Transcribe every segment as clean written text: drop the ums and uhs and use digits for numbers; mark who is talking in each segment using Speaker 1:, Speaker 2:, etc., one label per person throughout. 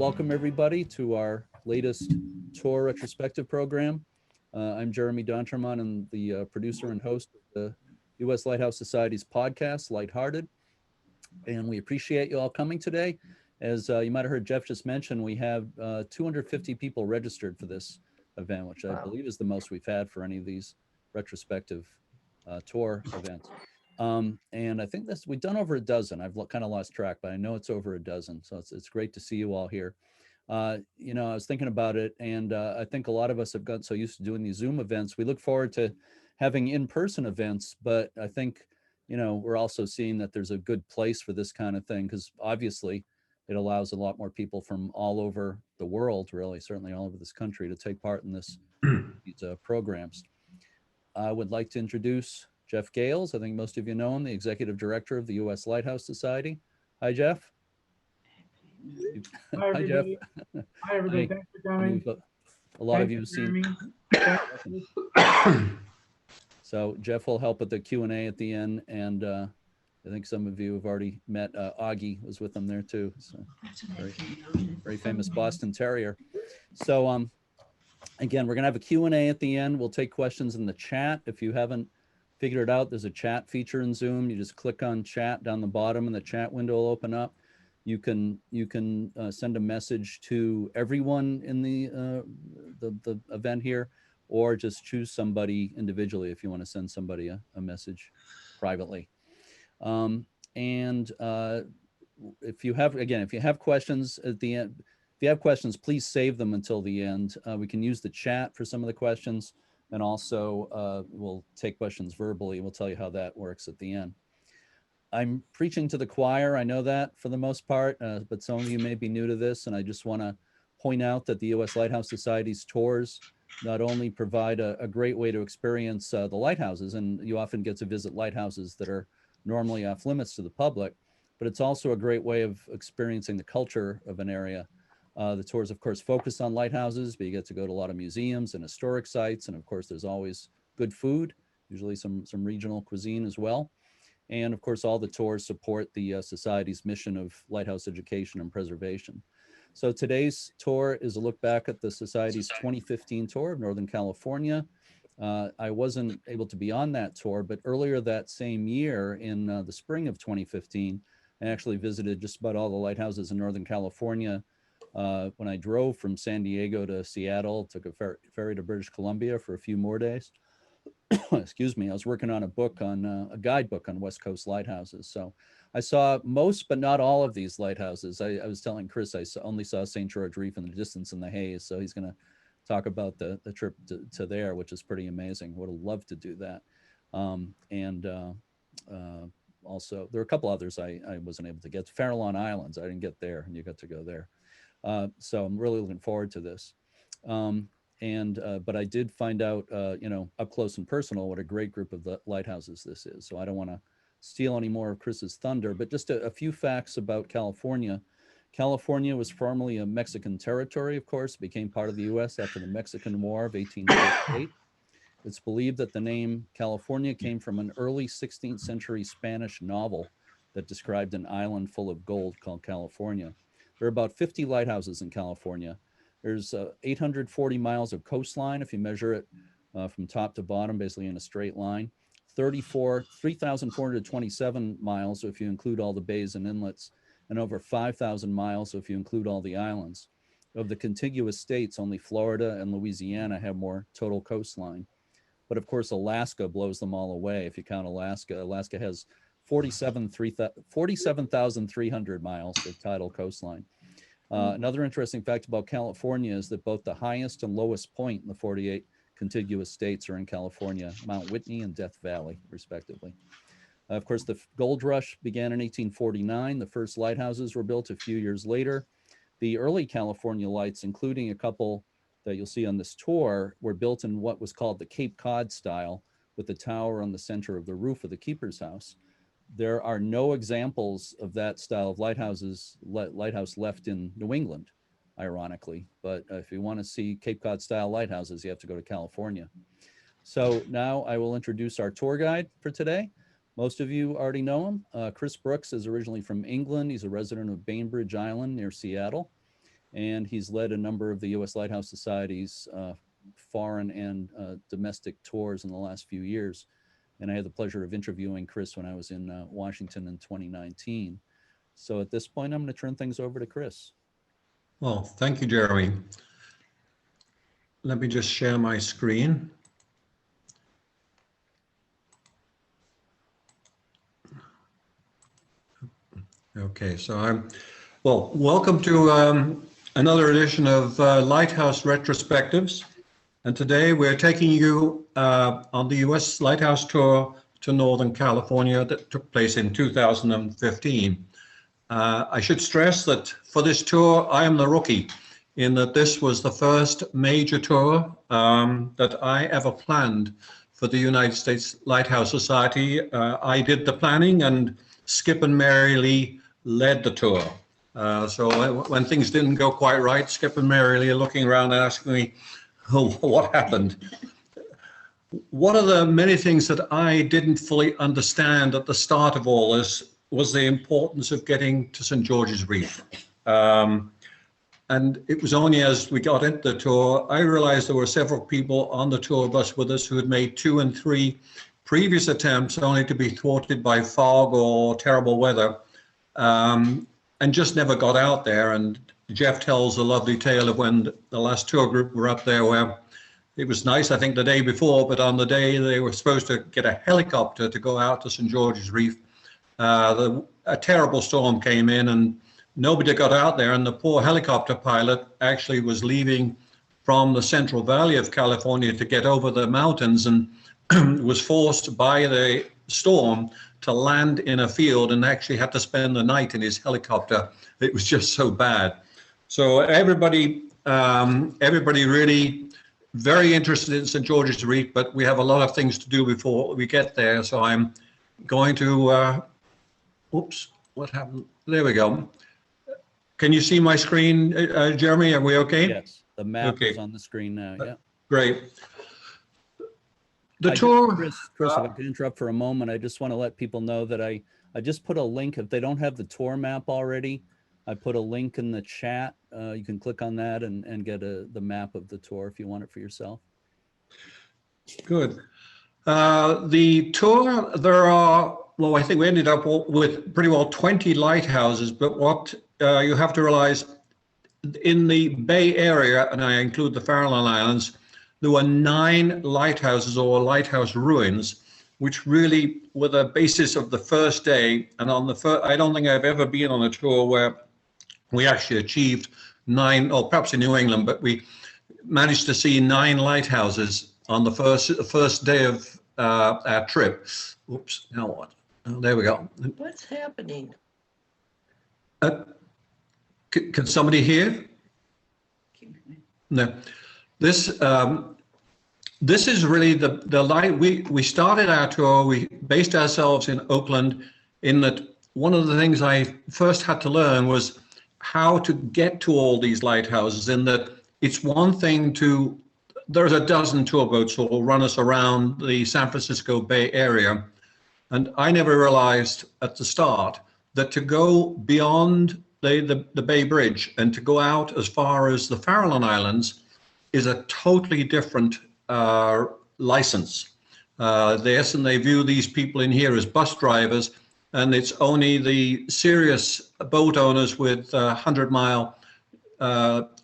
Speaker 1: welcome everybody to our latest tour retrospective program. I'm Jeremy Donterman and the producer and host of the U.S. Lighthouse Society's podcast, Lighthearted. And we appreciate you all coming today. As you might have heard Jeff just mention, we have 250 people registered for this event, which I believe is the most we've had for any of these retrospective tour events. And I think we've done over a dozen. I've kind of lost track, but I know it's over a dozen. So it's great to see you all here. You know, I was thinking about it, and I think a lot of us have gotten so used to doing these Zoom events. We look forward to having in-person events, but I think, you know, we're also seeing that there's a good place for this kind of thing, because obviously it allows a lot more people from all over the world, really, certainly all over this country, to take part in these programs. I would like to introduce Jeff Gales. I think most of you know him, the executive director of the U.S. Lighthouse Society. Hi, Jeff.
Speaker 2: Hi, everybody. Hi, everybody. Thanks for coming.
Speaker 1: A lot of you have seen. So Jeff will help with the Q&A at the end, and I think some of you have already met. Augie was with them there too. So very famous Boston Terrier. So again, we're gonna have a Q&A at the end. We'll take questions in the chat. If you haven't figured it out, there's a chat feature in Zoom. You just click on chat down the bottom, and the chat window will open up. You can send a message to everyone in the event here, or just choose somebody individually if you want to send somebody a message privately. If you have questions at the end, if you have questions, please save them until the end. We can use the chat for some of the questions, and also we'll take questions verbally, and we'll tell you how that works at the end. I'm preaching to the choir, I know that for the most part, but some of you may be new to this, and I just want to point out that the U.S. Lighthouse Society's tours not only provide a great way to experience the lighthouses, and you often get to visit lighthouses that are normally off limits to the public, but it's also a great way of experiencing the culture of an area. The tours, of course, focus on lighthouses, but you get to go to a lot of museums and historic sites, and of course, there's always good food, usually some regional cuisine as well. And of course, all the tours support the Society's mission of lighthouse education and preservation. So today's tour is a look back at the Society's 2015 tour of Northern California. I wasn't able to be on that tour, but earlier that same year in the spring of 2015, I actually visited just about all the lighthouses in Northern California. When I drove from San Diego to Seattle, took a ferry to British Columbia for a few more days. Excuse me, I was working on a book on a guidebook on West Coast lighthouses. So I saw most, but not all of these lighthouses. I was telling Chris, only saw St. George Reef in the distance in the haze. So he's going to talk about the trip to there, which is pretty amazing. Would have loved to do that. Also, there are a couple others I wasn't able to get. Farallon Islands, I didn't get there, and you got to go there. So I'm really looking forward to this. But I did find out, you know, up close and personal, what a great group of the lighthouses this is. So I don't want to steal any more of Chris's thunder, but just a few facts about California. California was formerly a Mexican territory, of course, became part of the U.S. after the Mexican War of 1848. It's believed that the name California came from an early 16th century Spanish novel that described an island full of gold called California. There are about 50 lighthouses in California. There's 840 miles of coastline if you measure it from top to bottom, basically in a straight line. 3,427 miles if you include all the bays and inlets, and over 5,000 miles if you include all the islands. Of the contiguous states, only Florida and Louisiana have more total coastline. But of course, Alaska blows them all away. If you count Alaska, Alaska has 47,300 miles of tidal coastline. Another interesting fact about California is that both the highest and lowest point in the 48 contiguous states are in California, Mount Whitney and Death Valley, respectively. Of course, the gold rush began in 1849. The first lighthouses were built a few years later. The early California lights, including a couple that you'll see on this tour, were built in what was called the Cape Cod style, with the tower on the center of the roof of the keeper's house. There are no examples of that style of lighthouse left in New England, ironically. But if you want to see Cape Cod style lighthouses, you have to go to California. So now I will introduce our tour guide for today. Most of you already know him. Chris Brookes is originally from England. He's a resident of Bainbridge Island near Seattle. and he's led a number of the U.S. Lighthouse Society's foreign and domestic tours in the last few years. And I had the pleasure of interviewing Chris when I was in Washington in 2019. So at this point, I'm going to turn things over to Chris.
Speaker 3: Well, thank you, Jeremy. Let me just share my screen. Okay, so welcome to another edition of Lighthouse Retrospectives. And today we're taking you on the US Lighthouse tour to Northern California that took place in 2015. I should stress that for this tour, I am the rookie in that this was the first major tour that I ever planned for the United States Lighthouse Society. I did the planning and Skip and Mary Lee led the tour. So when things didn't go quite right, Skip and Mary Lee are looking around and asking me, oh, what happened? One of the many things that I didn't fully understand at the start of all this was the importance of getting to St. George's Reef. And it was only as we got into the tour, I realized there were several people on the tour bus with us who had made 2 and 3 previous attempts only to be thwarted by fog or terrible weather, and just never got out there. And Jeff tells a lovely tale of when the last tour group were up there where it was nice, I think, the day before, but on the day they were supposed to get a helicopter to go out to St. George's Reef, a terrible storm came in and nobody got out there, and the poor helicopter pilot actually was leaving from the Central Valley of California to get over the mountains and was forced by the storm to land in a field and actually had to spend the night in his helicopter. It was just so bad. So everybody really very interested in St. George's Reef, but we have a lot of things to do before we get there. So I'm going to, oops, what happened? There we go. Can you see my screen, Jeremy? Are we okay?
Speaker 1: Yes, the map is on the screen now. Yeah.
Speaker 3: Great. The tour.
Speaker 1: Chris, if I could interrupt for a moment, I just want to let people know that I just put a link. If they don't have the tour map already, I put a link in the chat. You can click on that and get the map of the tour if you want it for yourself.
Speaker 3: Good. The tour, there are, well, I think we ended up with pretty well 20 lighthouses, but what you have to realize in the Bay Area, and I include the Farallon Islands, there were 9 lighthouses or lighthouse ruins, which really were the basis of the first day. And on the first, I don't think I've ever been on a tour where we actually achieved 9, or perhaps in New England, but we managed to see 9 lighthouses on the first day of our trip. Oops, now what? Oh, there we go.
Speaker 4: What's happening?
Speaker 3: Can somebody hear? No. This is really the light. We started our tour. We based ourselves in Oakland. In that, one of the things I first had to learn was how to get to all these lighthouses. In that, it's one thing to. There's a dozen tour boats who will run us around the San Francisco Bay Area, and I never realized at the start that to go beyond the Bay Bridge and to go out as far as the Farallon Islands is a totally different license. Yes, and they view these people in here as bus drivers, and it's only the serious boat owners with 100-mile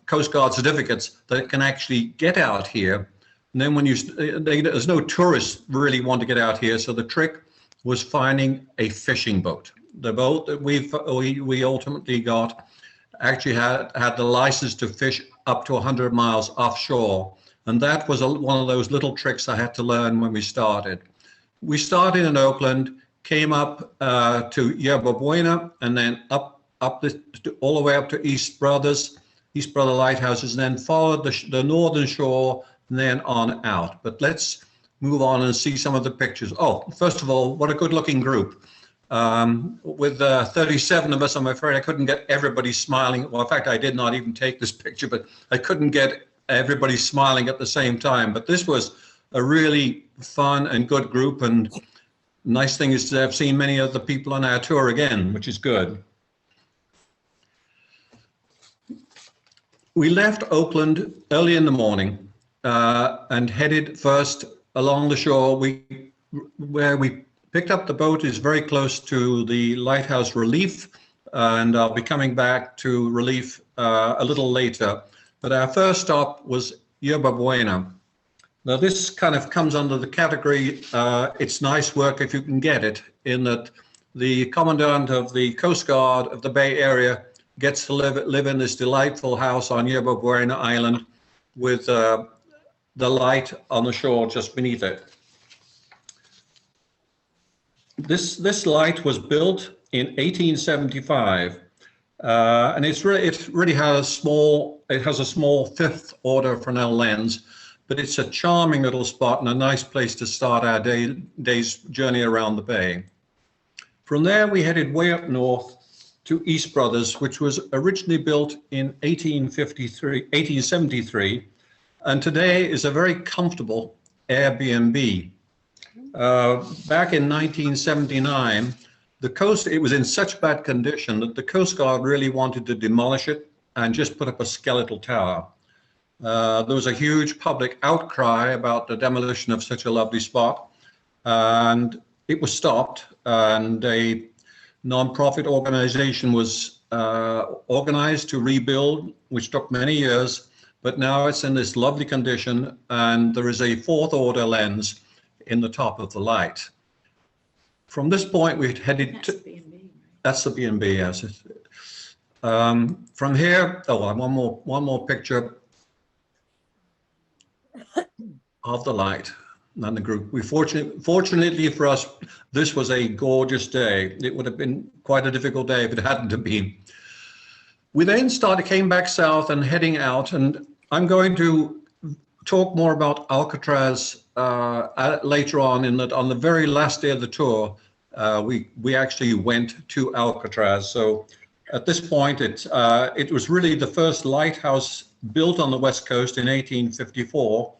Speaker 3: Coast Guard certificates that can actually get out here. And then when there's no tourists really want to get out here, so the trick was finding a fishing boat. The boat that we ultimately got actually had the license to fish up to 100 miles offshore. And that was one of those little tricks I had to learn when we started. We started in Oakland, came up to Yerba Buena, and then up all the way up to East Brother Lighthouses, and then followed the northern shore, and then on out. But let's move on and see some of the pictures. Oh, first of all, what a good looking group. With 37 of us, I'm afraid I couldn't get everybody smiling. Well, in fact, I did not even take this picture, but I couldn't get everybody smiling at the same time. But this was a really fun and good group. And nice thing is to have seen many of the people on our tour again, which is good. we left Oakland early in the morning and headed first along the shore. Where we picked up the boat is very close to the Lighthouse Relief, and I'll be coming back to Relief a little later. But our first stop was Yerba Buena. Now this kind of comes under the category, it's nice work if you can get it, in that the commandant of the Coast Guard of the Bay Area gets to live in this delightful house on Yerba Buena Island with the light on the shore just beneath it. This light was built in 1875, and it really has a small fifth order Fresnel lens, but it's a charming little spot and a nice place to start our day's journey around the bay. From there, we headed way up north to East Brothers, which was originally built in 1873, and today is a very comfortable Airbnb. Back in 1979, it was in such bad condition that the Coast Guard really wanted to demolish it and just put up a skeletal tower. There was a huge public outcry about the demolition of such a lovely spot, and it was stopped, and a non-profit organization was organized to rebuild, which took many years, but now it's in this lovely condition, and there is a fourth order lens in the top of the light. From this point, we headed to... That's the B&B, yes. From here, one more picture of the light and the group. Fortunately for us, this was a gorgeous day. It would have been quite a difficult day if it hadn't have been. We then came back south and heading out, and I'm going to talk more about Alcatraz later on, in that on the very last day of the tour, we actually went to Alcatraz. So at this point, it was really the first lighthouse built on the West Coast in 1854.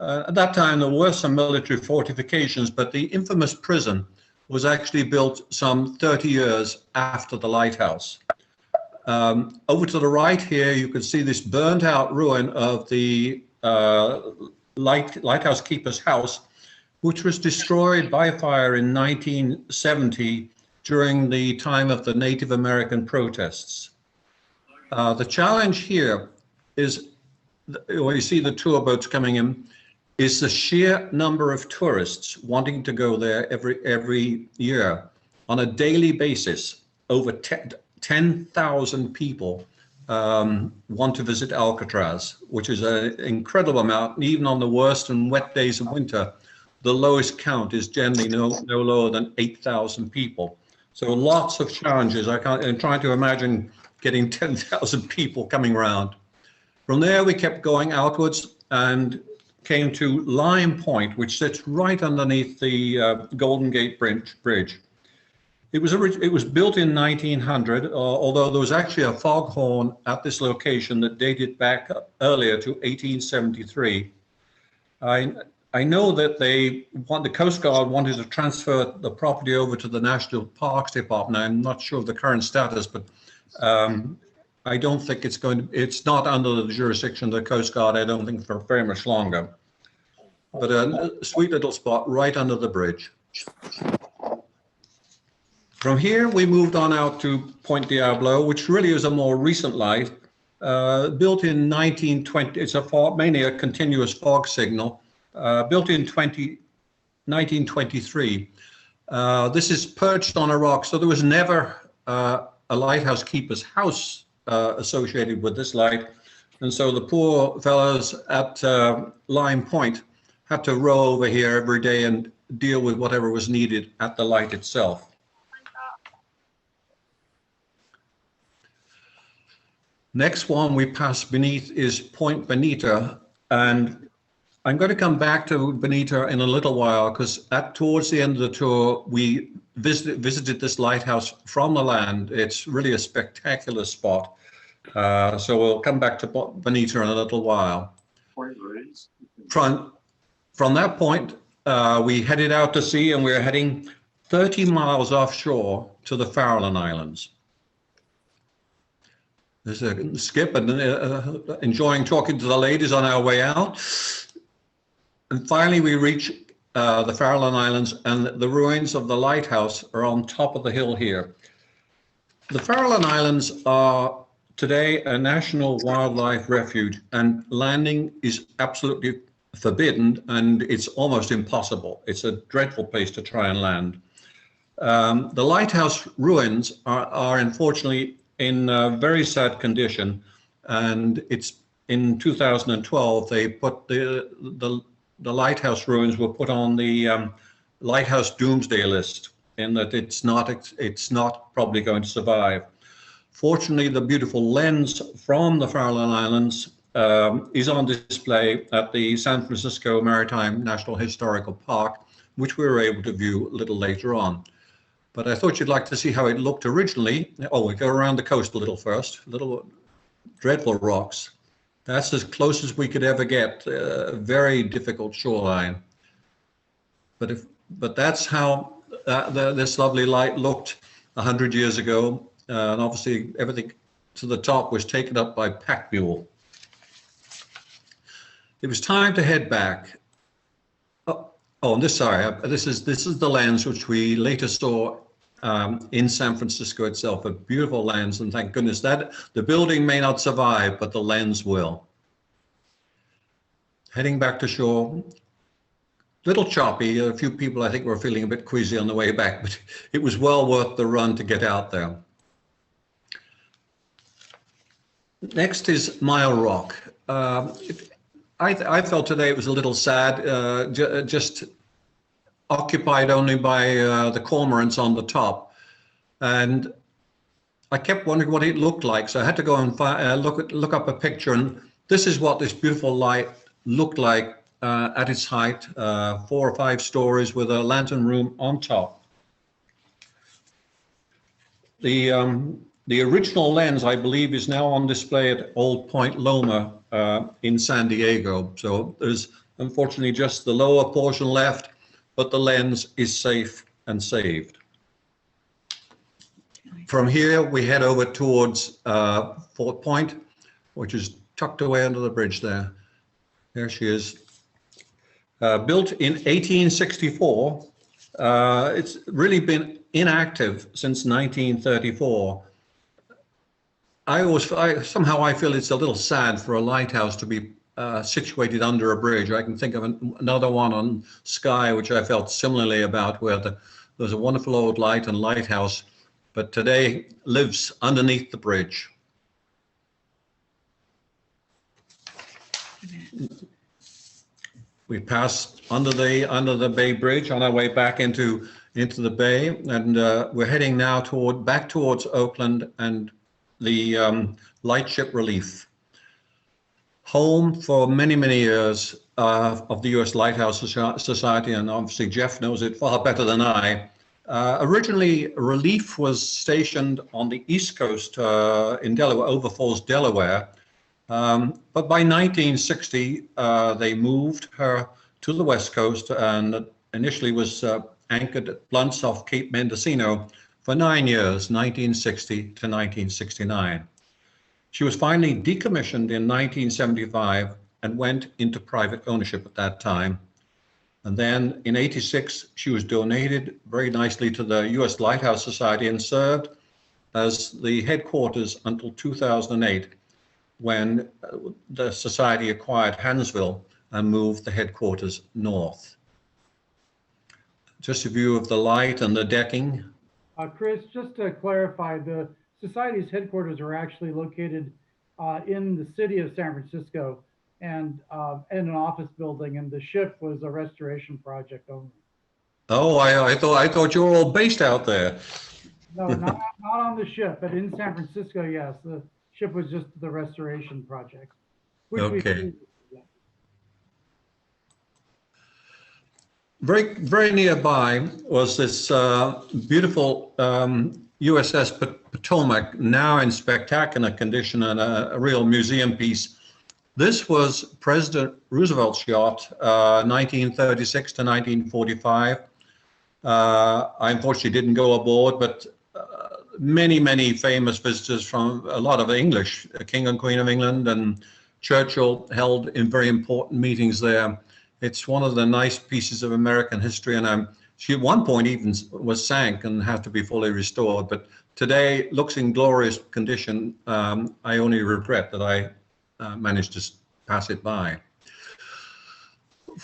Speaker 3: At that time, there were some military fortifications, but the infamous prison was actually built some 30 years after the lighthouse. Over to the right here, you can see this burnt out ruin of the lighthouse keeper's house, which was destroyed by fire in 1970 during the time of the Native American protests. The challenge here is, when you see the tour boats coming in, is the sheer number of tourists wanting to go there every year. On a daily basis, over 10,000 people want to visit Alcatraz, which is an incredible amount. And even on the worst and wet days of winter, the lowest count is generally no lower than 8,000 people. So lots of challenges. I'm trying to imagine getting 10,000 people coming around. From there, we kept going outwards and came to Lime Point, which sits right underneath the Golden Gate Bridge. It was built in 1900, although there was actually a foghorn at this location that dated back earlier to 1873. I know that the Coast Guard wanted to transfer the property over to the National Parks Department. I'm not sure of the current status, but I don't think it's not under the jurisdiction of the Coast Guard, I don't think, for very much longer. But a sweet little spot right under the bridge. From here, we moved on out to Point Diablo, which really is a more recent light, built in 1920. It's mainly a continuous fog signal, built in 1923. This is perched on a rock, so there was never a lighthouse keeper's house associated with this light. And so the poor fellows at Lime Point had to row over here every day and deal with whatever was needed at the light itself. Next one we pass beneath is Point Bonita, and I'm going to come back to Bonita in a little while, because towards the end of the tour we visited this lighthouse from the land. It's really a spectacular spot, so we'll come back to Bonita in a little while. From that point, we headed out to sea, and we're heading 30 miles offshore to the Farallon Islands. There's a skip and enjoying talking to the ladies on our way out. And finally we reach the Farallon Islands, and the ruins of the lighthouse are on top of the hill here. The Farallon Islands are today a national wildlife refuge, and landing is absolutely forbidden, and it's almost impossible. It's a dreadful place to try and land. The Lighthouse Ruins are unfortunately in a very sad condition, and it's in 2012 they put the Lighthouse Ruins were put on the Lighthouse Doomsday list, in that it's not probably going to survive. Fortunately, the beautiful lens from the Farallon Islands is on display at the San Francisco Maritime National Historical Park, which we were able to view a little later on. But I thought you'd like to see how it looked originally. Oh, we go around the coast a little first. Little dreadful rocks. That's as close as we could ever get. Very difficult shoreline. But that's how this lovely light looked 100 years ago. And obviously everything to the top was taken up by pack mule. It was time to head back. Oh, and this is the lens which we later saw in San Francisco itself, a beautiful lens, and thank goodness that the building may not survive, but the lens will. Heading back to shore, little choppy. A few people I think were feeling a bit queasy on the way back, but it was well worth the run to get out there. Next is Mile Rock. I felt today it was a little sad, just occupied only by the cormorants on the top. And I kept wondering what it looked like, so I had to go and look up a picture, and this is what this beautiful light looked like at its height, 4 or 5 stories with a lantern room on top. The original lens, I believe, is now on display at Old Point Loma in San Diego. So there's unfortunately just the lower portion left, but the lens is safe and saved. From here, we head over towards Fort Point, which is tucked away under the bridge there. There she is. Built in 1864. It's really been inactive since 1934. Somehow I feel it's a little sad for a lighthouse to be situated under a bridge. I can think of another one on Skye, which I felt similarly about, where there's a wonderful old light and lighthouse, but today lives underneath the bridge. We passed under the Bay Bridge on our way back into the bay, and we're heading now back towards Oakland and the lightship Relief, home for many, many years of the US Lighthouse Society, and obviously Jeff knows it far better than I. Originally, Relief was stationed on the East Coast in Delaware, over Falls, Delaware, but by 1960 they moved her to the West Coast, and initially was anchored at Blunts off Cape Mendocino for 9 years, 1960 to 1969. She was finally decommissioned in 1975 and went into private ownership at that time. And then in 86, she was donated very nicely to the US Lighthouse Society and served as the headquarters until 2008, when the Society acquired Hansville and moved the headquarters north. Just a view of the light and the decking.
Speaker 2: Chris, just to clarify, the Society's headquarters are actually located in the city of San Francisco, and in an office building, and the ship was a restoration project only.
Speaker 3: Oh, I thought you were all based out there.
Speaker 2: No, not on the ship, but in San Francisco, yes. The ship was just the restoration project.
Speaker 3: Okay. Very, very nearby was this beautiful USS Potomac, now in spectacular condition and a real museum piece. This was President Roosevelt's yacht, 1936 to 1945. I unfortunately didn't go aboard, but many famous visitors from a lot of English, King and Queen of England, and Churchill held in very important meetings there. It's one of the nice pieces of American history, and she at one point even was sank and had to be fully restored. But today looks in glorious condition. I only regret that I managed to pass it by.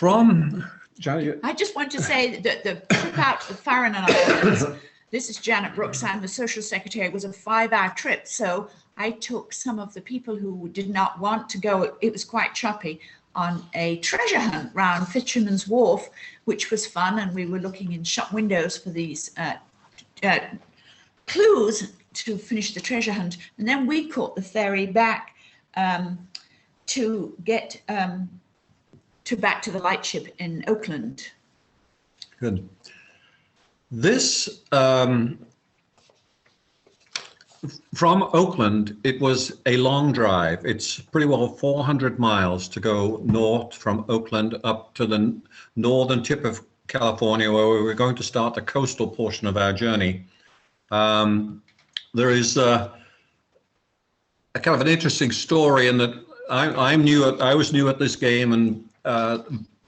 Speaker 4: I just want to say that the trip out to the Farallon Islands, this is Janet Brooks, I'm the social secretary, it was a 5-hour trip. So I took some of the people who did not want to go, it was quite choppy, on a treasure hunt round Fisherman's Wharf, which was fun. And we were looking in shop windows for these clues to finish the treasure hunt. And then we caught the ferry back to get back to the lightship in Oakland.
Speaker 3: Good. This, from Oakland, it was a long drive. It's pretty well 400 miles to go north from Oakland up to the northern tip of California, where we were going to start the coastal portion of our journey. There is a kind of an interesting story in that I was new at this game, and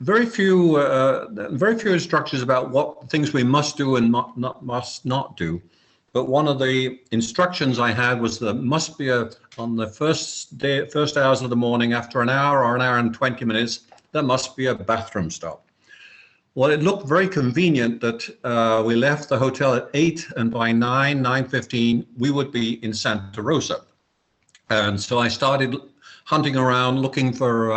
Speaker 3: very few instructions about what things we must do and must not do. But one of the instructions I had was there must be on the first hours of the morning, after an hour or an hour and 20 minutes, there must be a bathroom stop. Well, it looked very convenient that we left the hotel at 8, and by 9:15, we would be in Santa Rosa. And so I started hunting around looking for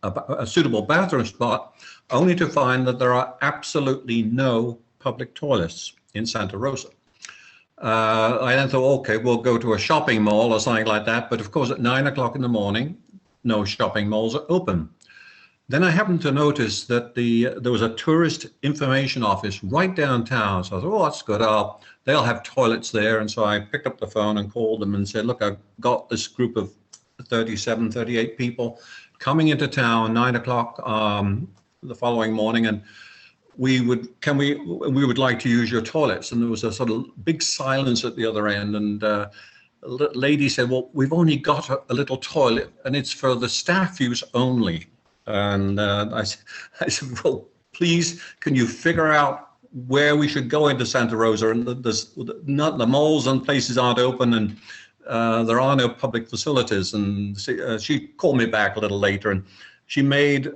Speaker 3: a suitable bathroom spot, only to find that there are absolutely no public toilets in Santa Rosa. I then thought, okay, we'll go to a shopping mall or something like that. But of course, at 9 o'clock in the morning, no shopping malls are open. Then I happened to notice that there was a tourist information office right downtown. So I thought, oh, that's good. They'll have toilets there. And so I picked up the phone and called them and said, look, I've got this group of 37, 38 people coming into town 9 o'clock the following morning, and we would like to use your toilets. And there was a sort of big silence at the other end, and the lady said, well, we've only got a little toilet and it's for the staff use only. And I said, well, please, can you figure out where we should go into Santa Rosa? And the malls and places aren't open, and there are no public facilities. And she called me back a little later, and she made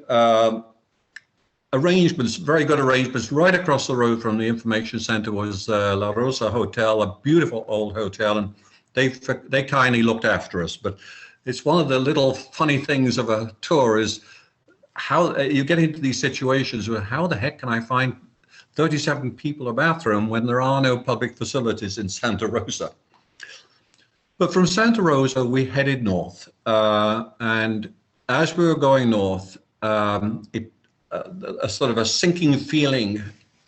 Speaker 3: arrangements, very good arrangements. Right across the road from the information center was La Rosa Hotel, a beautiful old hotel, and they kindly looked after us. But it's one of the little funny things of a tour is how you get into these situations where how the heck can I find 37 people a bathroom when there are no public facilities in Santa Rosa? But from Santa Rosa, we headed north. And as we were going north, a sort of a sinking feeling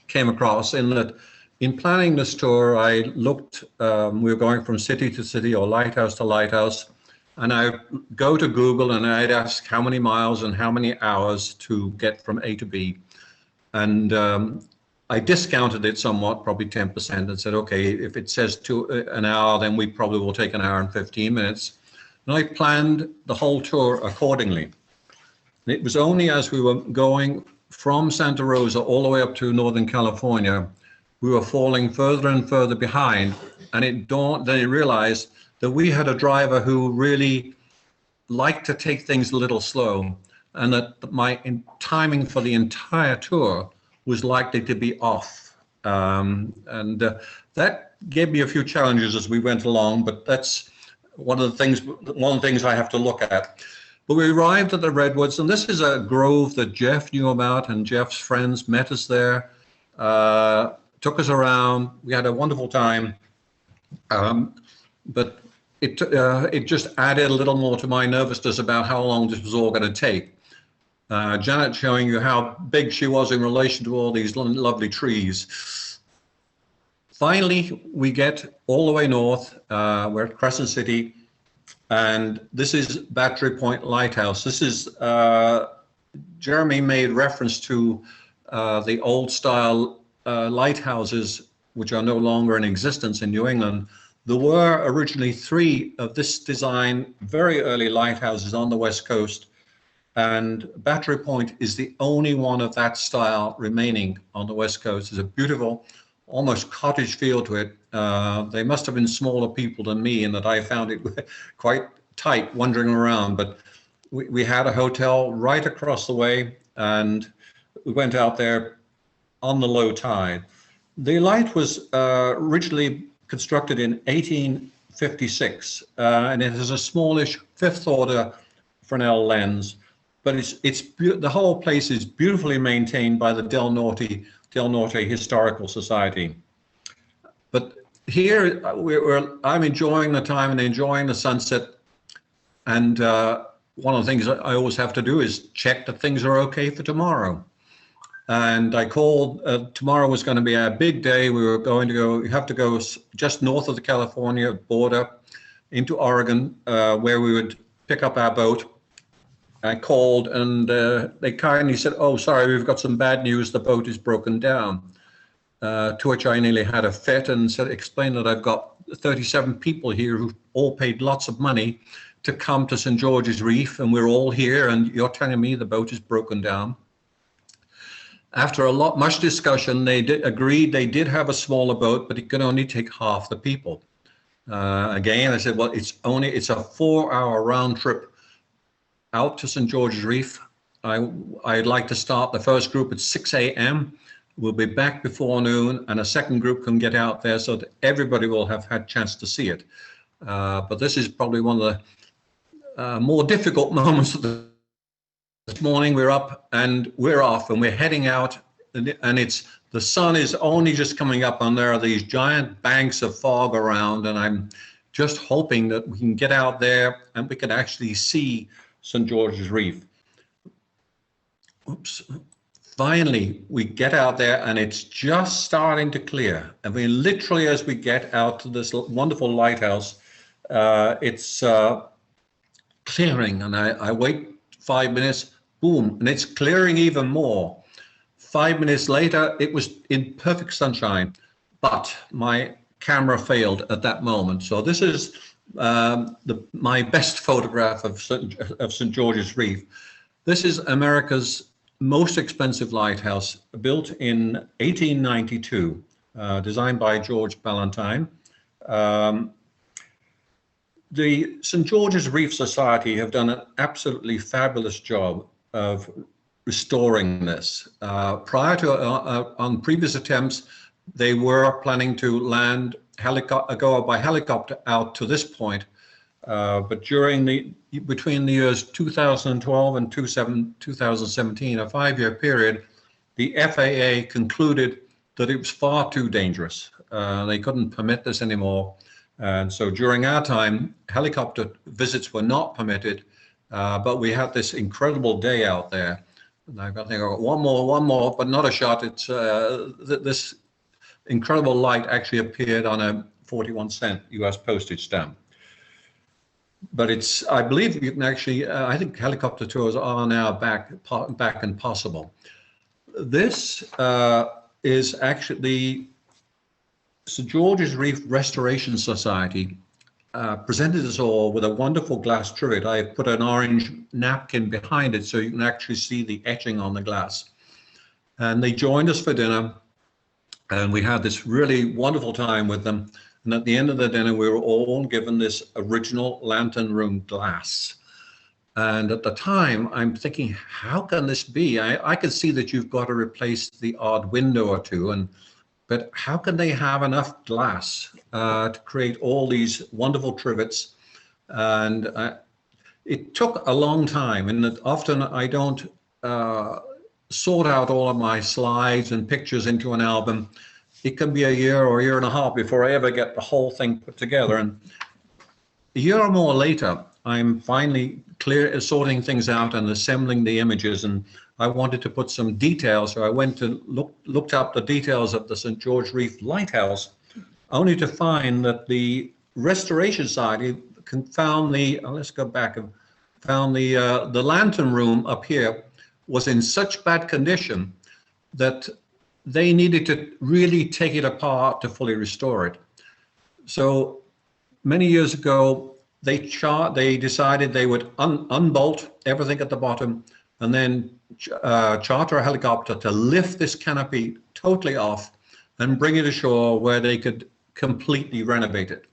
Speaker 3: came across in that in planning this tour, I looked, we were going from city to city or lighthouse to lighthouse. And I go to Google and I'd ask how many miles and how many hours to get from A to B. And I discounted it somewhat, probably 10%, and said, okay, if it says an hour, then we probably will take an hour and 15 minutes. And I planned the whole tour accordingly. And it was only as we were going from Santa Rosa all the way up to Northern California, we were falling further and further behind. And then I realized that we had a driver who really liked to take things a little slow, and that my timing for the entire tour was likely to be off. That gave me a few challenges as we went along, but that's one of the things I have to look at. But we arrived at the Redwoods, and this is a grove that Jeff knew about, and Jeff's friends met us there, took us around. We had a wonderful time, but it just added a little more to my nervousness about how long this was all going to take. Janet showing you how big she was in relation to all these lovely trees. Finally, we get all the way north. We're at Crescent City, and this is Battery Point Lighthouse. This is, Jeremy made reference to the old style lighthouses which are no longer in existence in New England. There were originally 3 of this design, very early lighthouses on the West Coast, and Battery Point is the only one of that style remaining on the West Coast. It's a beautiful, almost cottage feel to it. They must have been smaller people than me in that I found it quite tight wandering around, but we had a hotel right across the way, and we went out there on the low tide. The light was originally constructed in 1856, and it has a smallish 5th order Fresnel lens, but the whole place is beautifully maintained by the Del Norte Historical Society. But here I'm enjoying the time and enjoying the sunset, and one of the things I always have to do is check that things are okay for tomorrow. And I called, tomorrow was going to be a big day. We have to go just north of the California border into Oregon, where we would pick up our boat. I called, and they kindly said, "Oh, sorry, we've got some bad news. The boat is broken down." To which I nearly had a fit and explained that I've got 37 people here who all paid lots of money to come to St. George's Reef, and we're all here, and you're telling me the boat is broken down. After much discussion, they agreed they did have a smaller boat, but it could only take half the people. Again, I said, well, it's a 4-hour round trip out to St. George's Reef. I'd like to start the first group at 6 a.m. We'll be back before noon, and a second group can get out there so that everybody will have had a chance to see it. But this is probably one of the more difficult moments of this morning. We're up and we're off, and we're heading out, and the sun is only just coming up, and there are these giant banks of fog around, and I'm just hoping that we can get out there and we can actually see St. George's Reef. Oops. Finally, we get out there, and it's just starting to clear. I mean, literally, as we get out to this wonderful lighthouse, it's clearing, and I wait 5 minutes, boom, and it's clearing even more. 5 minutes later, it was in perfect sunshine, but my camera failed at that moment. So this is my best photograph of St. George's Reef. This is America's most expensive lighthouse, built in 1892, designed by George Ballantyne. The St. George's Reef Society have done an absolutely fabulous job of restoring this. Prior to, on previous attempts, they were planning to land go by helicopter out to this point, but between the years 2012 and 2017, a 5-year period, the FAA concluded that it was far too dangerous. They couldn't permit this anymore. And so during our time, helicopter visits were not permitted, but we had this incredible day out there. And I think I got one more, but not a shot. It's this incredible light actually appeared on a 41-cent US postage stamp. But I believe you can actually, I think helicopter tours are now back and possible. This is actually St. George's Reef Restoration Society presented us all with a wonderful glass trivet. I put an orange napkin behind it so you can actually see the etching on the glass. And they joined us for dinner, and we had this really wonderful time with them. And at the end of the dinner, we were all given this original lantern room glass. And at the time, I'm thinking, how can this be? I can see that you've got to replace the odd window or two, but how can they have enough glass to create all these wonderful trivets? And it took a long time, and often I don't sort out all of my slides and pictures into an album. It can be a year or a year and a half before I ever get the whole thing put together. And a year or more later, I'm finally sorting things out and assembling the images. And I wanted to put some details, so I went to looked up the details of the St. George Reef Lighthouse, only to find that the Restoration Society found let's go back, and found the lantern room up here was in such bad condition that they needed to really take it apart to fully restore it. So many years ago, they decided they would unbolt everything at the bottom and then charter a helicopter to lift this canopy totally off and bring it ashore where they could completely renovate it.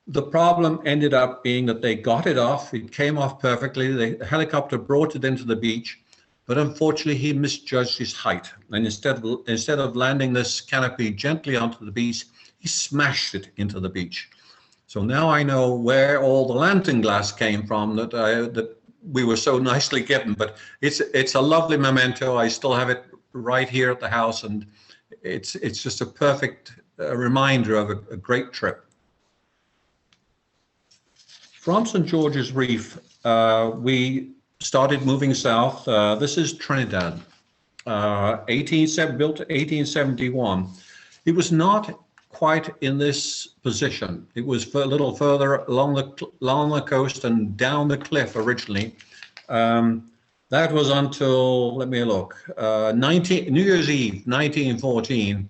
Speaker 3: The problem ended up being that they got it off. It came off perfectly. The helicopter brought it into the beach, but unfortunately he misjudged his height. And instead of landing this canopy gently onto the beach, he smashed it into the beach. So now I know where all the lantern glass came from that we were so nicely given. But it's a lovely memento. I still have it right here at the house, and it's just a perfect reminder of a great trip. From St. George's Reef, we started moving south. This is Trinidad, built 1871. It was not quite in this position. It was a little further along the coast and down the cliff originally. That was until, let me look, New Year's Eve, 1914,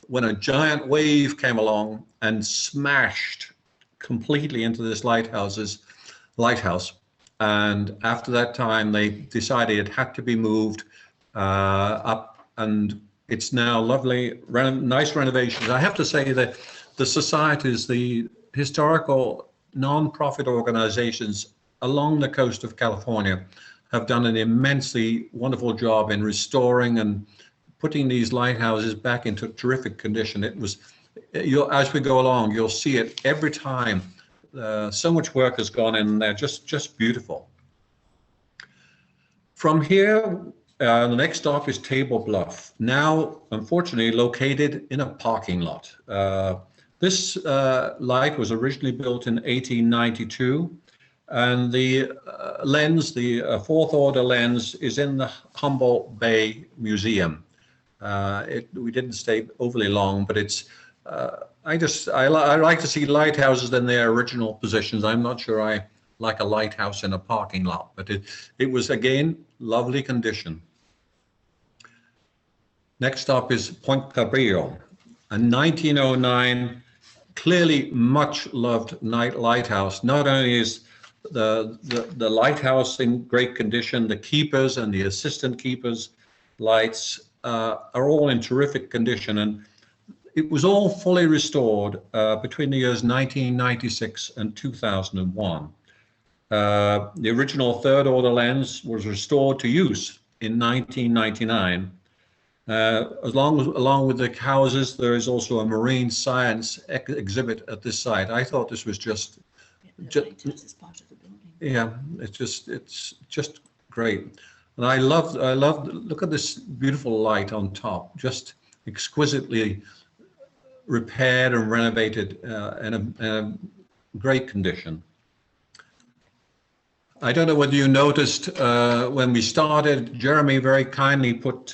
Speaker 3: when a giant wave came along and smashed completely into this lighthouse. And after that time, they decided it had to be moved up, and it's now lovely, nice renovations. I have to say that the societies, the historical non-profit organizations along the coast of California have done an immensely wonderful job in restoring and putting these lighthouses back into terrific condition. It was, as we go along, you'll see it every time. So much work has gone in there, just beautiful. From here, the next stop is Table Bluff, now unfortunately located in a parking lot. This light was originally built in 1892, and the lens, the fourth order lens, is in the Humboldt Bay Museum. We didn't stay overly long, but it's I like to see lighthouses in their original positions. I'm not sure I like a lighthouse in a parking lot, but it was, again, lovely condition. Next up is Point Caprio, a 1909, clearly much loved lighthouse. Not only is the lighthouse in great condition, the keepers and the assistant keepers' lights are all in terrific condition, and it was all fully restored between the years 1996 and 2001. The original third order lens was restored to use in 1999. Along with the houses, there is also a marine science exhibit at this site. I thought this was just part of the building. Yeah, it's just great. And I love, look at this beautiful light on top, just exquisitely repaired and renovated in a great condition. I don't know whether you noticed when we started, Jeremy very kindly put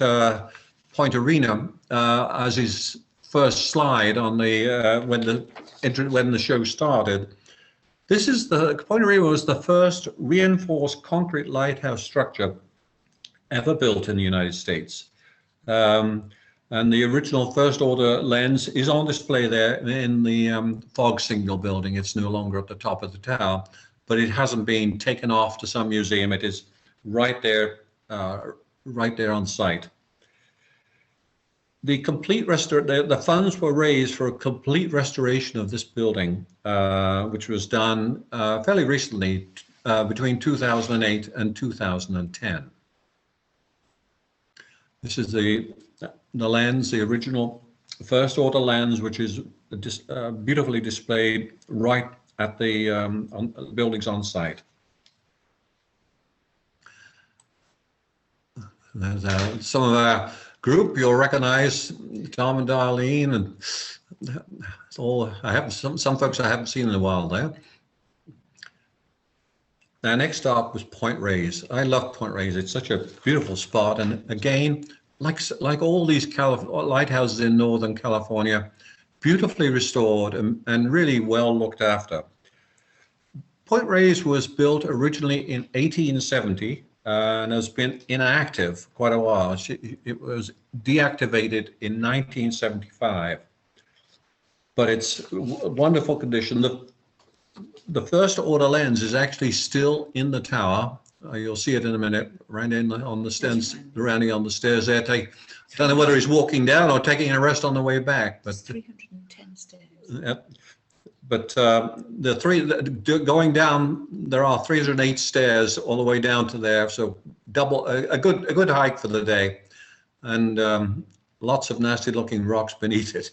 Speaker 3: Point Arena as his first slide on the when the show started. This is Point Arena was the first reinforced concrete lighthouse structure ever built in the United States. And the original first order lens is on display there in the fog signal building. It's no longer at the top of the tower, but it hasn't been taken off to some museum. It is right there on site. The funds were raised for a complete restoration of this building, which was done fairly recently, between 2008 and 2010. This is the lens, the original first order lens, which is beautifully displayed right at the buildings on site. There's some of our group you'll recognize, Tom and Darlene, and it's all some folks I haven't seen in a while there. Now, next stop was Point Reyes. I love Point Reyes. It's such a beautiful spot, and again, like all these lighthouses in Northern California, beautifully restored and really well looked after. Point Reyes was built originally in 1870 and has been inactive quite a while. It was deactivated in 1975, but it's wonderful condition. The first order lens is actually still in the tower. You'll see it in a minute. Randy on the stairs, Randy on the stairs there. I don't know whether he's walking down or taking a rest on the way back. But
Speaker 4: 310 stairs.
Speaker 3: But going down, there are 308 stairs all the way down to there. So a good hike for the day, and lots of nasty looking rocks beneath it.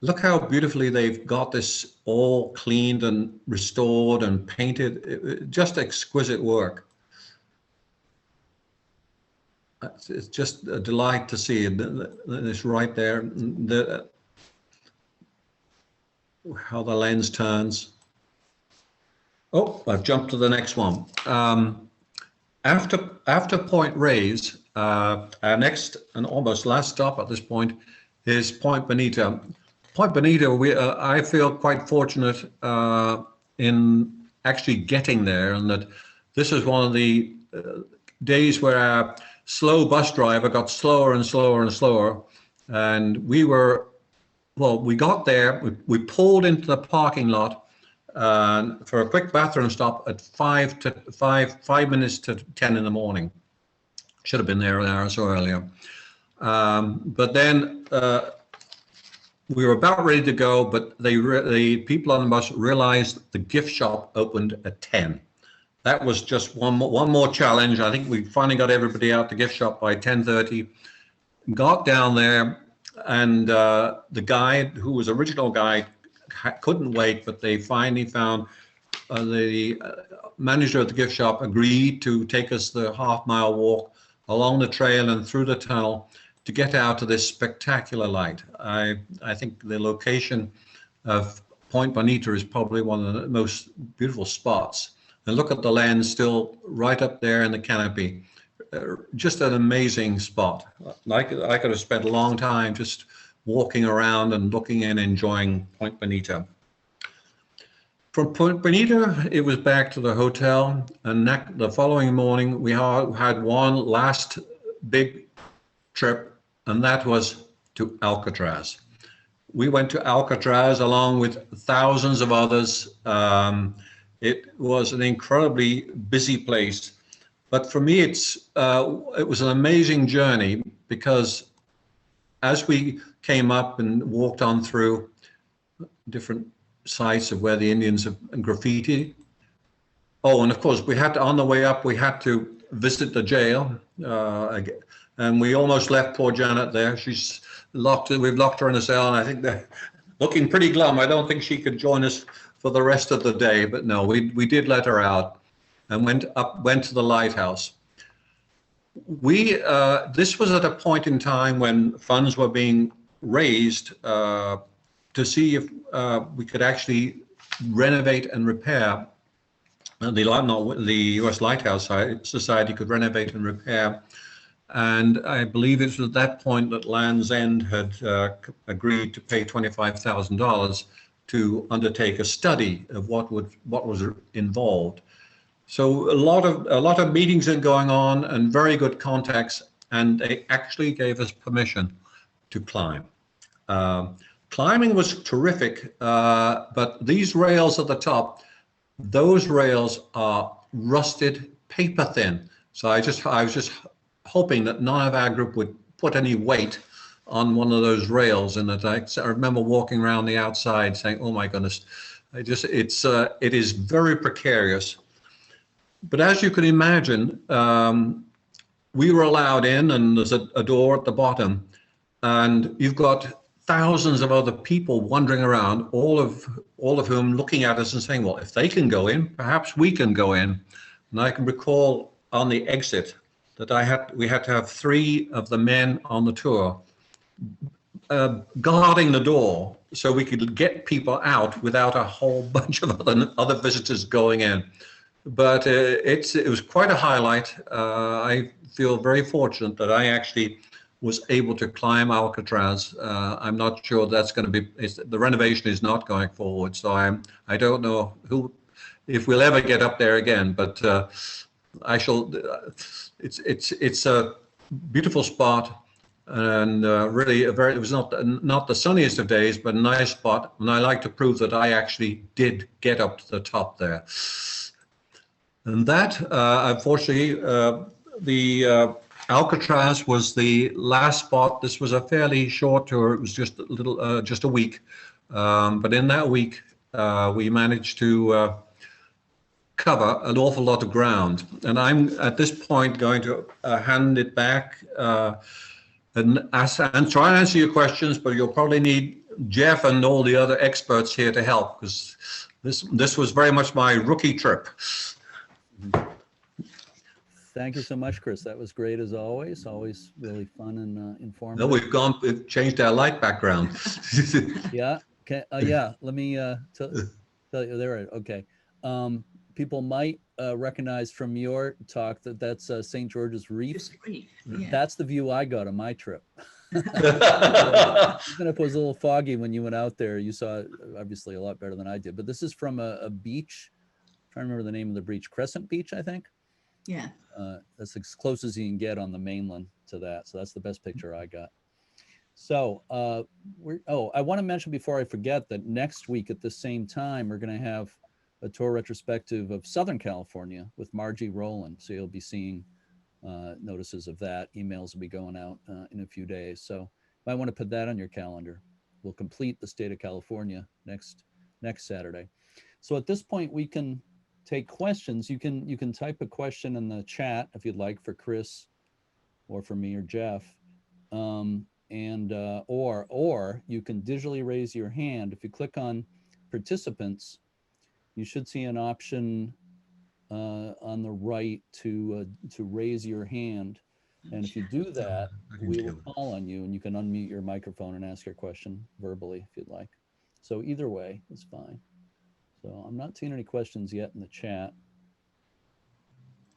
Speaker 3: Look how beautifully they've got this all cleaned and restored and painted. Just exquisite work. It's just a delight to see it. It's right there. How the lens turns. Oh, I've jumped to the next one. After Point Reyes, our next and almost last stop at this point is Point Bonita. Point Bonita, I feel quite fortunate in actually getting there, and that this is one of the days where our slow bus driver got slower and slower and slower, and we got there, we pulled into the parking lot for a quick bathroom stop at 5 minutes to 10 in the morning. Should have been there an hour or so earlier. But then we were about ready to go, but the people on the bus realized the gift shop opened at 10. That was just one more challenge. I think we finally got everybody out the gift shop by 10:30. Got down there, and the guide, who was original guide, couldn't wait, but they finally found the manager of the gift shop agreed to take us the half-mile walk along the trail and through the tunnel to get out to this spectacular light. I think the location of Point Bonita is probably one of the most beautiful spots. And look at the lens still right up there in the canopy. Just an amazing spot. I could have spent a long time just walking around and looking and enjoying Point Bonita. From Point Bonita, it was back to the hotel, and the following morning we had one last big trip, and that was to Alcatraz. We went to Alcatraz along with thousands of others. It was an incredibly busy place, but for me, it was an amazing journey, because as we came up and walked on through different sites of where the Indians have graffiti. Oh, and of course, on the way up, we had to visit the jail, and we almost left poor Janet there. We've locked her in a cell, and I think they're looking pretty glum. I don't think she could join us for the rest of the day, but no, we did let her out and went to the lighthouse. This was at a point in time when funds were being raised to see if we could actually renovate and repair. The US Lighthouse Society could renovate and repair. And I believe it was at that point that Land's End had agreed to pay $25,000 to undertake a study of what was involved. So a lot of meetings are going on and very good contacts, and they actually gave us permission to climb. Climbing was terrific, but these rails at the top, those rails are rusted paper thin. So I was just hoping that none of our group would put any weight on one of those rails, and that I remember walking around the outside saying, "Oh my goodness, it is very precarious." But as you can imagine, we were allowed in, and there's a door at the bottom, and you've got thousands of other people wandering around, all of whom looking at us and saying, "Well, if they can go in, perhaps we can go in." And I can recall on the exit that we had to have 3 of the men on the tour guarding the door so we could get people out without a whole bunch of other visitors going in. But it was quite a highlight. I feel very fortunate that I actually was able to climb Alcatraz. I'm not sure that's going to be, the renovation is not going forward, so I don't know if we'll ever get up there again, but I shall. It's a beautiful spot, and really a very. It was not the sunniest of days, but a nice spot, and I like to prove that I actually did get up to the top there. And that, unfortunately, the Alcatraz was the last spot. This was a fairly short tour. It was just a little, just a week. But in that week, we managed to cover an awful lot of ground. And I'm at this point going to hand it back and try and answer your questions, but you'll probably need Jeff and all the other experts here to help, because this was very much my rookie trip.
Speaker 1: Thank you so much, Chris. That was great as always. Always really fun and informative.
Speaker 3: No, we've changed our light background.
Speaker 1: Yeah. Okay. Yeah. Let me tell you. There. Okay. People might recognize from your talk that that's St. George's Reefs.
Speaker 4: Reef, yeah.
Speaker 1: That's the view I got on my trip. Even if it was a little foggy when you went out there, you saw it obviously a lot better than I did. But this is from a beach. I'm trying to remember the name of the beach. Crescent Beach, I think.
Speaker 4: Yeah.
Speaker 1: That's as close as you can get on the mainland to that. So that's the best picture I got. So I want to mention before I forget that next week at the same time, we're going to have a tour retrospective of Southern California with Margie Rowland. So you'll be seeing notices of that. Emails will be going out in a few days. So you might want to put that on your calendar. We'll complete the state of California next Saturday. So at this point, we can take questions. You can type a question in the chat if you'd like for Chris or for me or Jeff. Or you can digitally raise your hand. If you click on participants, you should see an option on the right to raise your hand. And if you do that, we will call on you and you can unmute your microphone and ask your question verbally if you'd like. So either way is fine. So I'm not seeing any questions yet in the chat.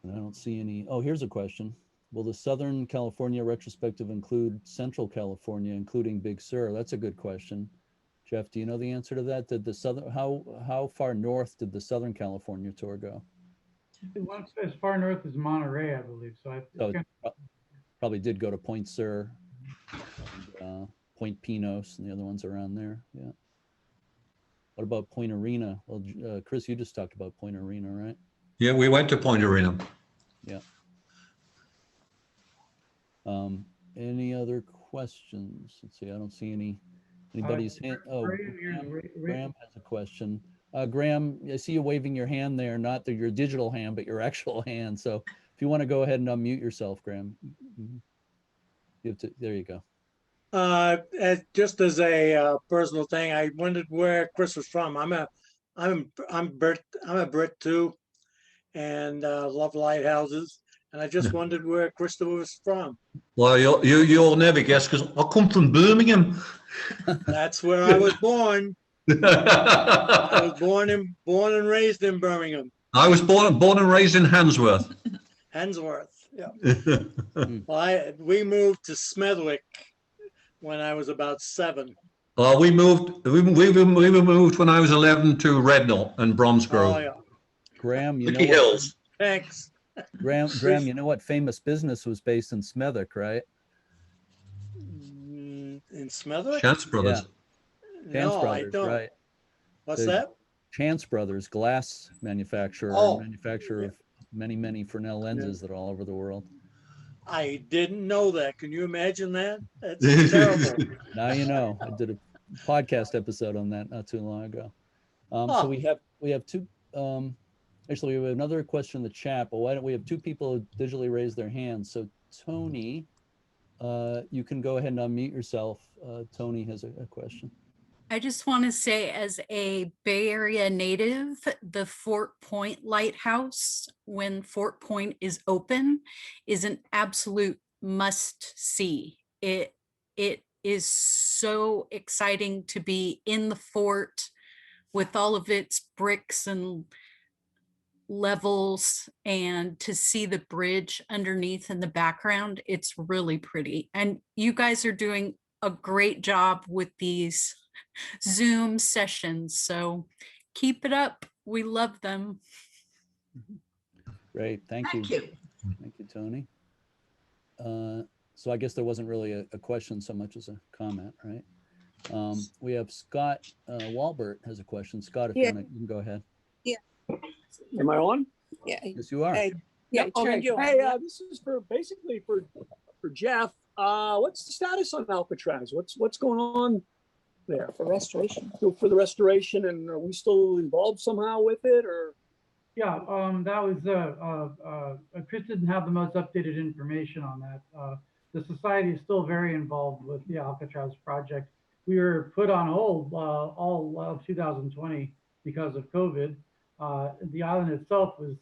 Speaker 1: And I don't see any. Oh, here's a question. Will the Southern California retrospective include Central California, including Big Sur? That's a good question. Jeff, do you know the answer to that? Did the Southern, how far north did the Southern California tour go?
Speaker 2: It went as far north as Monterey, I believe. So
Speaker 1: Probably did go to Point Sur, and, Point Pinos, and the other ones around there. Yeah. What about Point Arena? Well, Chris, you just talked about Point Arena, right?
Speaker 3: Yeah, we went to Point Arena.
Speaker 1: Yeah. Any other questions? Let's see. I don't see anybody's hand. Oh, Graham has a question. Graham, I see you waving your hand there, not your digital hand, but your actual hand. So if you want to go ahead and unmute yourself, Graham. You have to, there you go.
Speaker 5: Just as a personal thing, I wondered where Chris was from. I'm a Brit too, and love lighthouses. And I just wondered where Christopher was from.
Speaker 3: Well, you'll never guess because I come from Birmingham.
Speaker 5: That's where I was born. I was born and raised in Birmingham.
Speaker 3: I was born and raised in Handsworth.
Speaker 5: Handsworth, yeah. Well, we moved to Smethwick when I was about 7.
Speaker 3: We moved when I was 11 to Rednall and Bromsgrove.
Speaker 5: Oh yeah.
Speaker 1: Graham, you
Speaker 3: Licky
Speaker 1: know
Speaker 3: Hills.
Speaker 5: Thanks.
Speaker 1: Graham, you know what famous business was based in Smethwick, right?
Speaker 5: In Smethwick?
Speaker 3: Chance Brothers.
Speaker 1: Chance
Speaker 5: No,
Speaker 1: Brothers,
Speaker 5: I don't.
Speaker 1: right?
Speaker 5: What's that?
Speaker 1: Chance Brothers, glass manufacturer, manufacturer of many Fresnel lenses that are all over the world.
Speaker 5: I didn't know that. Can you imagine that? That's terrible.
Speaker 1: Now you know. I did a podcast episode on that not too long ago. So we have two. Actually, we have another question in the chat, but why don't we have 2 people who digitally raise their hands? So Tony, you can go ahead and unmute yourself. Tony has a question.
Speaker 6: I just want to say, as a Bay Area native, the Fort Point Lighthouse, when Fort Point is open, is an absolute must see. It is so exciting to be in the fort with all of its bricks and levels, and to see the bridge underneath in the background. It's really pretty. And you guys are doing a great job with these Zoom sessions, so keep it up. We love them.
Speaker 1: Great, thank you.
Speaker 4: Thank you.
Speaker 1: Thank you, Tony. So I guess there wasn't really a question so much as a comment, right? We have Scott Walbert has a question. Scott, if you want to, you can go ahead.
Speaker 7: Am I on?
Speaker 8: Yeah.
Speaker 1: Yes, you are.
Speaker 8: Yeah,
Speaker 7: Okay.
Speaker 8: turned you on.
Speaker 7: Hey, this is basically for Jeff. What's the status on Alcatraz? What's going on there
Speaker 8: For restoration.
Speaker 7: for the restoration? And are we still involved somehow with it, or?
Speaker 2: Yeah, that was, Chris didn't have the most updated information on that. The society is still very involved with the Alcatraz project. We were put on hold all of 2020 because of COVID. The island itself was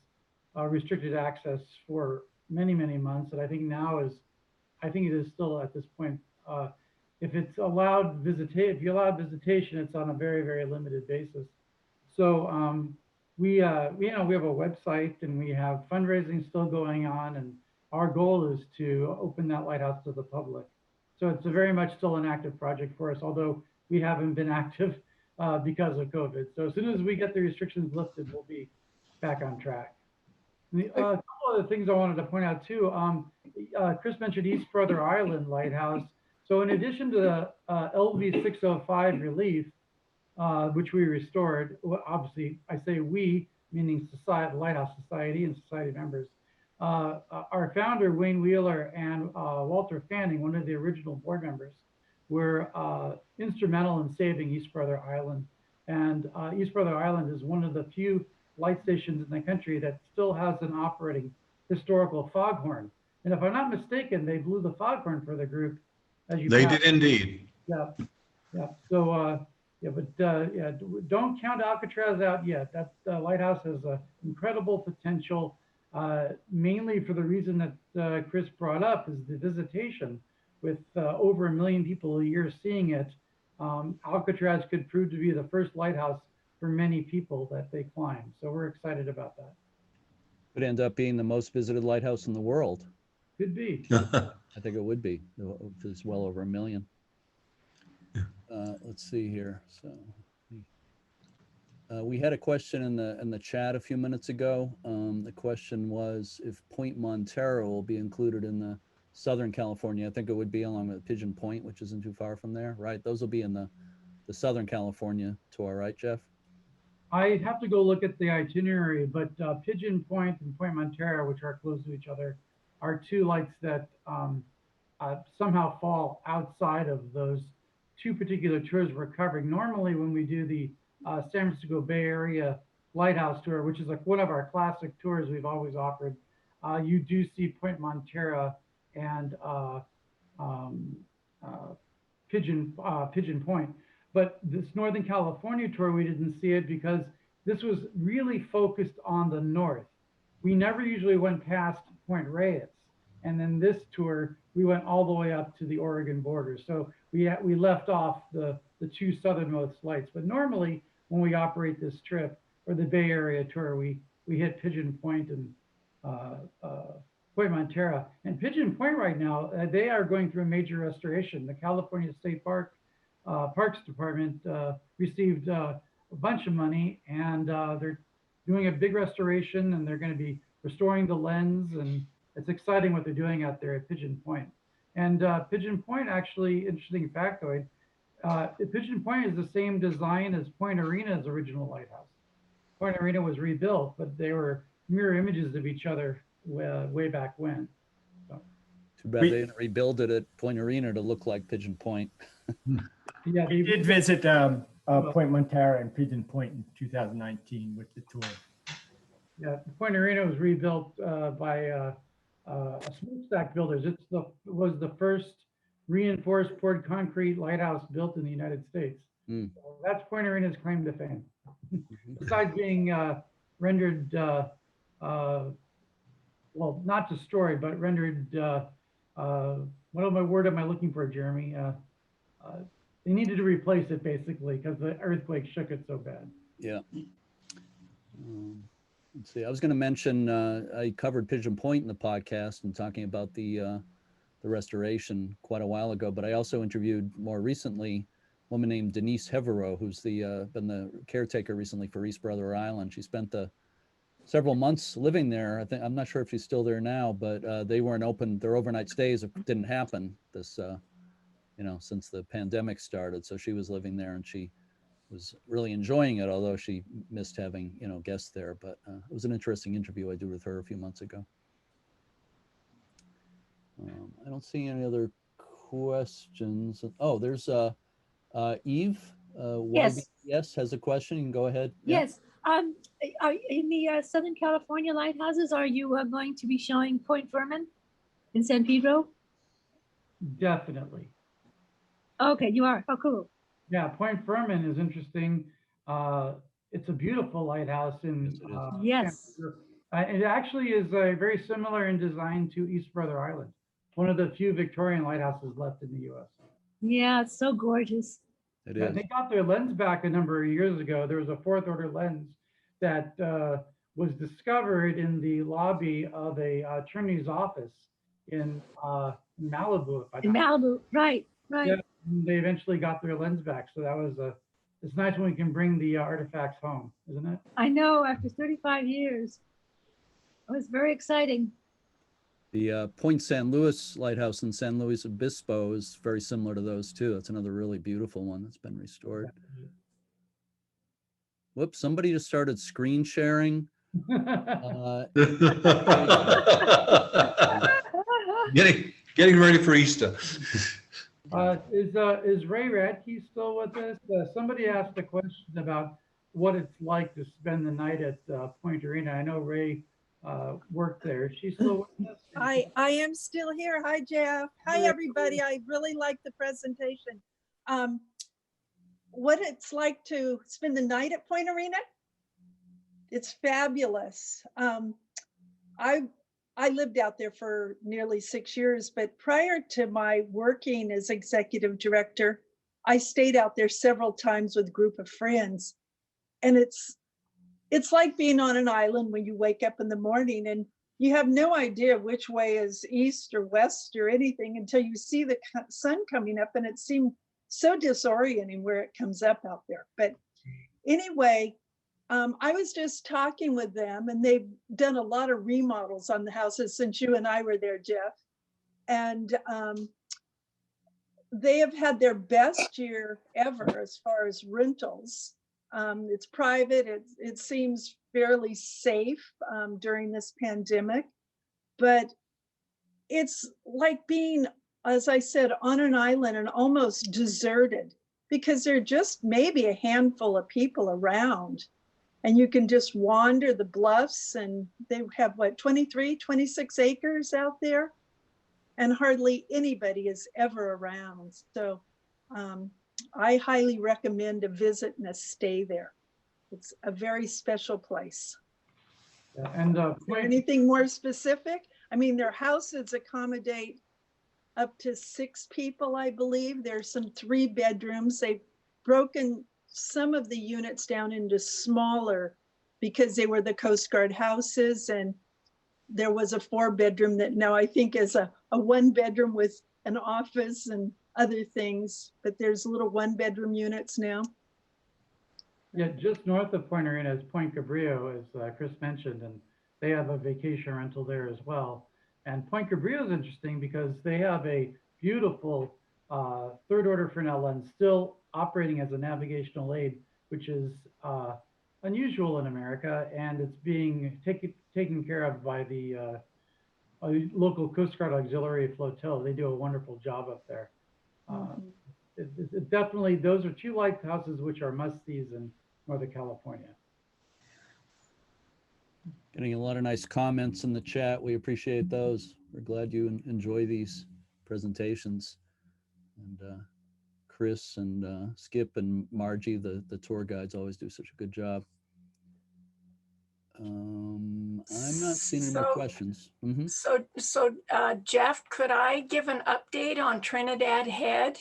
Speaker 2: restricted access for many, many months. And I think now I think it is still at this point, if it's allowed if you allow visitation, it's on a very, very limited basis. So we have a website and we have fundraising still going on, and our goal is to open that lighthouse to the public. So it's a very much still an active project for us, although we haven't been active because of COVID. So as soon as we get the restrictions lifted, we'll be back on track. A couple of the things I wanted to point out too, Chris mentioned East Brother Island Lighthouse. So in addition to the LV 605 relief, which we restored, obviously I say we, meaning society, Lighthouse Society and society members, our founder, Wayne Wheeler, and Walter Fanning, one of the original board members, were instrumental in saving East Brother Island. And East Brother Island is one of the few light stations in the country that still has an operating historical foghorn. And if I'm not mistaken, they blew the foghorn for the group. As you
Speaker 3: They
Speaker 2: passed.
Speaker 3: did indeed.
Speaker 2: Yeah, yeah. So, yeah, don't count Alcatraz out yet. That lighthouse has incredible potential, mainly for the reason that Chris brought up, is the visitation. With over 1 million people a year seeing it, Alcatraz could prove to be the first lighthouse for many people that they climb. So we're excited about that.
Speaker 1: Could end up being the most visited lighthouse in the world.
Speaker 2: Could be.
Speaker 1: I think it would be. It's well over 1 million. Let's see here. So we had a question in the chat a few minutes ago. The question was if Point Montero will be included in the Southern California. I think it would be along with Pigeon Point, which isn't too far from there, right? Those will be in the Southern California tour, right, Jeff?
Speaker 2: I have to go look at the itinerary, but Pigeon Point and Point Montero, which are close to each other, are two lights that somehow fall outside of those two particular tours we're covering. Normally, when we do the San Francisco Bay Area Lighthouse Tour, which is like one of our classic tours we've always offered, you do see Point Montero and Pigeon Point. But this Northern California tour, we didn't see it because this was really focused on the north. We never usually went past Point Reyes. And then this tour, we went all the way up to the Oregon border. So we left off the two southernmost lights. But normally when we operate this trip or the Bay Area tour, we hit Pigeon Point and Point Montero. And Pigeon Point right now, they are going through a major restoration. The California State Parks Department received a bunch of money, and they're doing a big restoration, and they're going to be restoring the lens, and it's exciting what they're doing out there at Pigeon Point. And Pigeon Point, actually, interesting factoid, Pigeon Point is the same design as Point Arena's original lighthouse. Point Arena was rebuilt, but they were mirror images of each other way back when. So.
Speaker 1: Too bad they didn't rebuild it at Point Arena to look like Pigeon Point.
Speaker 2: Yeah,
Speaker 9: we did visit Point Montero and Pigeon Point in 2019 with the tour.
Speaker 2: Yeah, Point Arena was rebuilt by smokestack builders. It was the first reinforced poured concrete lighthouse built in the United States. So that's Point Arena's claim to fame. Besides being rendered, well, not destroyed, but rendered, what word am I looking for, Jeremy? They needed to replace it basically because the earthquake shook it so bad.
Speaker 1: Yeah. Let's see. I was going to mention I covered Pigeon Point in the podcast and talking about the restoration quite a while ago, but I also interviewed more recently a woman named Denise Hevereau, who's been the caretaker recently for East Brother Island. She spent the several months living there. I think, I'm not sure if she's still there now, but they weren't open. Their overnight stays didn't happen this, you know, since the pandemic started. So she was living there and she was really enjoying it, although she missed having, you know, guests there. But it was an interesting interview I did with her a few months ago. I don't see any other questions. Oh, there's Eve.
Speaker 8: Yes.
Speaker 1: YBS has a question. You can go ahead. Yeah.
Speaker 8: Yes. In the Southern California lighthouses, are you going to be showing Point Fermin in San Pedro?
Speaker 2: Definitely.
Speaker 8: Okay, you are. Oh, cool.
Speaker 2: Yeah, Point Fermin is interesting. It's a beautiful lighthouse in
Speaker 8: Yes.
Speaker 2: it actually is very similar in design to East Brother Island, one of the few Victorian lighthouses left in the U.S.
Speaker 8: Yeah, it's so gorgeous.
Speaker 1: It
Speaker 2: Yeah,
Speaker 1: is.
Speaker 2: they got their lens back a number of years ago. There was a fourth order lens that was discovered in the lobby of a attorney's office in Malibu.
Speaker 8: In Malibu, right, right.
Speaker 2: Yeah, they eventually got their lens back. So that was it's nice when we can bring the artifacts home, isn't it?
Speaker 8: I know, after 35 years. It was very exciting.
Speaker 1: The Point San Luis Lighthouse in San Luis Obispo is very similar to those too. That's another really beautiful one that's been restored. Whoops, somebody just started screen sharing.
Speaker 3: Getting ready for Easter.
Speaker 2: Is Ray Radke still with us? Somebody asked a question about what it's like to spend the night at Point Arena. I know Ray worked there. She's still with us?
Speaker 10: I am still here. Hi, Jeff. Hi, everybody. I really like the presentation. What it's like to spend the night at Point Arena? It's fabulous. I lived out there for nearly 6 years, but prior to my working as executive director, I stayed out there several times with a group of friends. And it's like being on an island when you wake up in the morning and you have no idea which way is east or west or anything until you see the sun coming up, and it seemed so disorienting where it comes up out there. But anyway, I was just talking with them, and they've done a lot of remodels on the houses since you and I were there, Jeff. And they have had their best year ever as far as rentals. It's private. It seems fairly safe during this pandemic, but it's like being, as I said, on an island and almost deserted because there are just maybe a handful of people around, and you can just wander the bluffs, and they have what, 26 acres out there, and hardly anybody is ever around. So I highly recommend a visit and a stay there. It's a very special place.
Speaker 2: Yeah, and
Speaker 10: anything more specific? I mean, their houses accommodate up to 6 people, I believe. There's some 3 bedrooms. They've broken some of the units down into smaller because they were the Coast Guard houses, and there was a 4-bedroom that now I think is a 1-bedroom with an office and other things, but there's little 1-bedroom units now.
Speaker 2: Yeah, just north of Point Arena is Point Cabrillo, as Chris mentioned, and they have a vacation rental there as well. And Point Cabrillo is interesting because they have a beautiful third order Fresnel lens still operating as a navigational aid, which is unusual in America, and it's being taken care of by the local Coast Guard Auxiliary Flotilla. They do a wonderful job up there. It definitely, those are 2 lighthouses which are must-sees in Northern California.
Speaker 1: Getting a lot of nice comments in the chat. We appreciate those. We're glad you enjoy these presentations. And Chris and Skip and Margie, the tour guides, always do such a good job. I'm not seeing any more questions.
Speaker 11: So Jeff, could I give an update on Trinidad Head?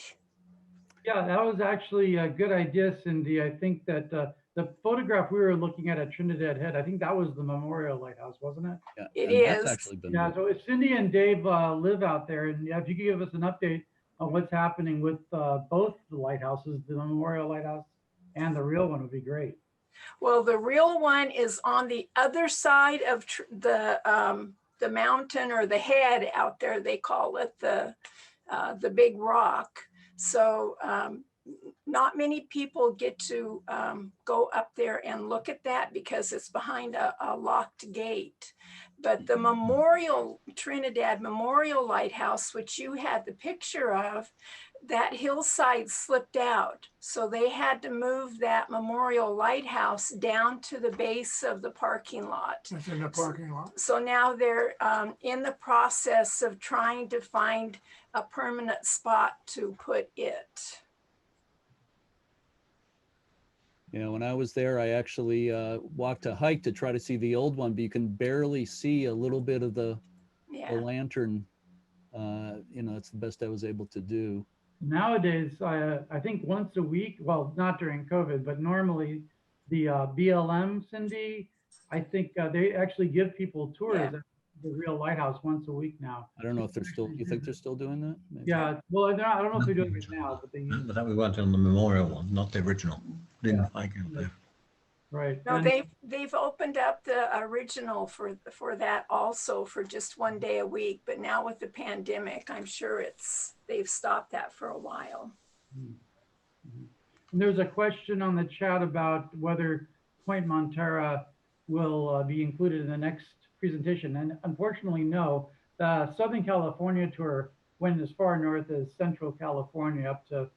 Speaker 2: Yeah, that was actually a good idea, Cindy. I think that the photograph we were looking at Trinidad Head, I think that was the Memorial Lighthouse, wasn't it?
Speaker 1: Yeah,
Speaker 11: it is.
Speaker 1: That's actually been
Speaker 2: yeah, so Cindy and Dave live out there, and if you could give us an update on what's happening with both the lighthouses, the Memorial Lighthouse and the real one, would be great.
Speaker 11: Well, the real one is on the other side of the mountain, or the head out there. They call it the big rock. So not many people get to go up there and look at that because it's behind a locked gate. But the Trinidad Memorial Lighthouse, which you had the picture of, that hillside slipped out. So they had to move that memorial lighthouse down to the base of the parking lot.
Speaker 12: It's in the parking lot.
Speaker 11: So now they're in the process of trying to find a permanent spot to put it.
Speaker 1: Yeah, when I was there, I actually walked a hike to try to see the old one, but you can barely see a little bit of the lantern. You know, it's the best I was able to do.
Speaker 2: Nowadays, I think once a week, well, not during COVID, but normally the BLM, Cindy, I think they actually give people tours at the real lighthouse once a week now.
Speaker 1: I don't know if they're still, you think they're still doing that? Maybe.
Speaker 2: Yeah, well, I don't know if they're doing it now, but they
Speaker 3: But that we went on the memorial one, not the original. Didn't like it there.
Speaker 2: Right.
Speaker 11: No, they've opened up the original for that also for just one day a week, but now with the pandemic, I'm sure they've stopped that for a while.
Speaker 2: And there's a question on the chat about whether Point Montera will be included in the next presentation, and unfortunately, no. The Southern California tour went as far north as Central California up to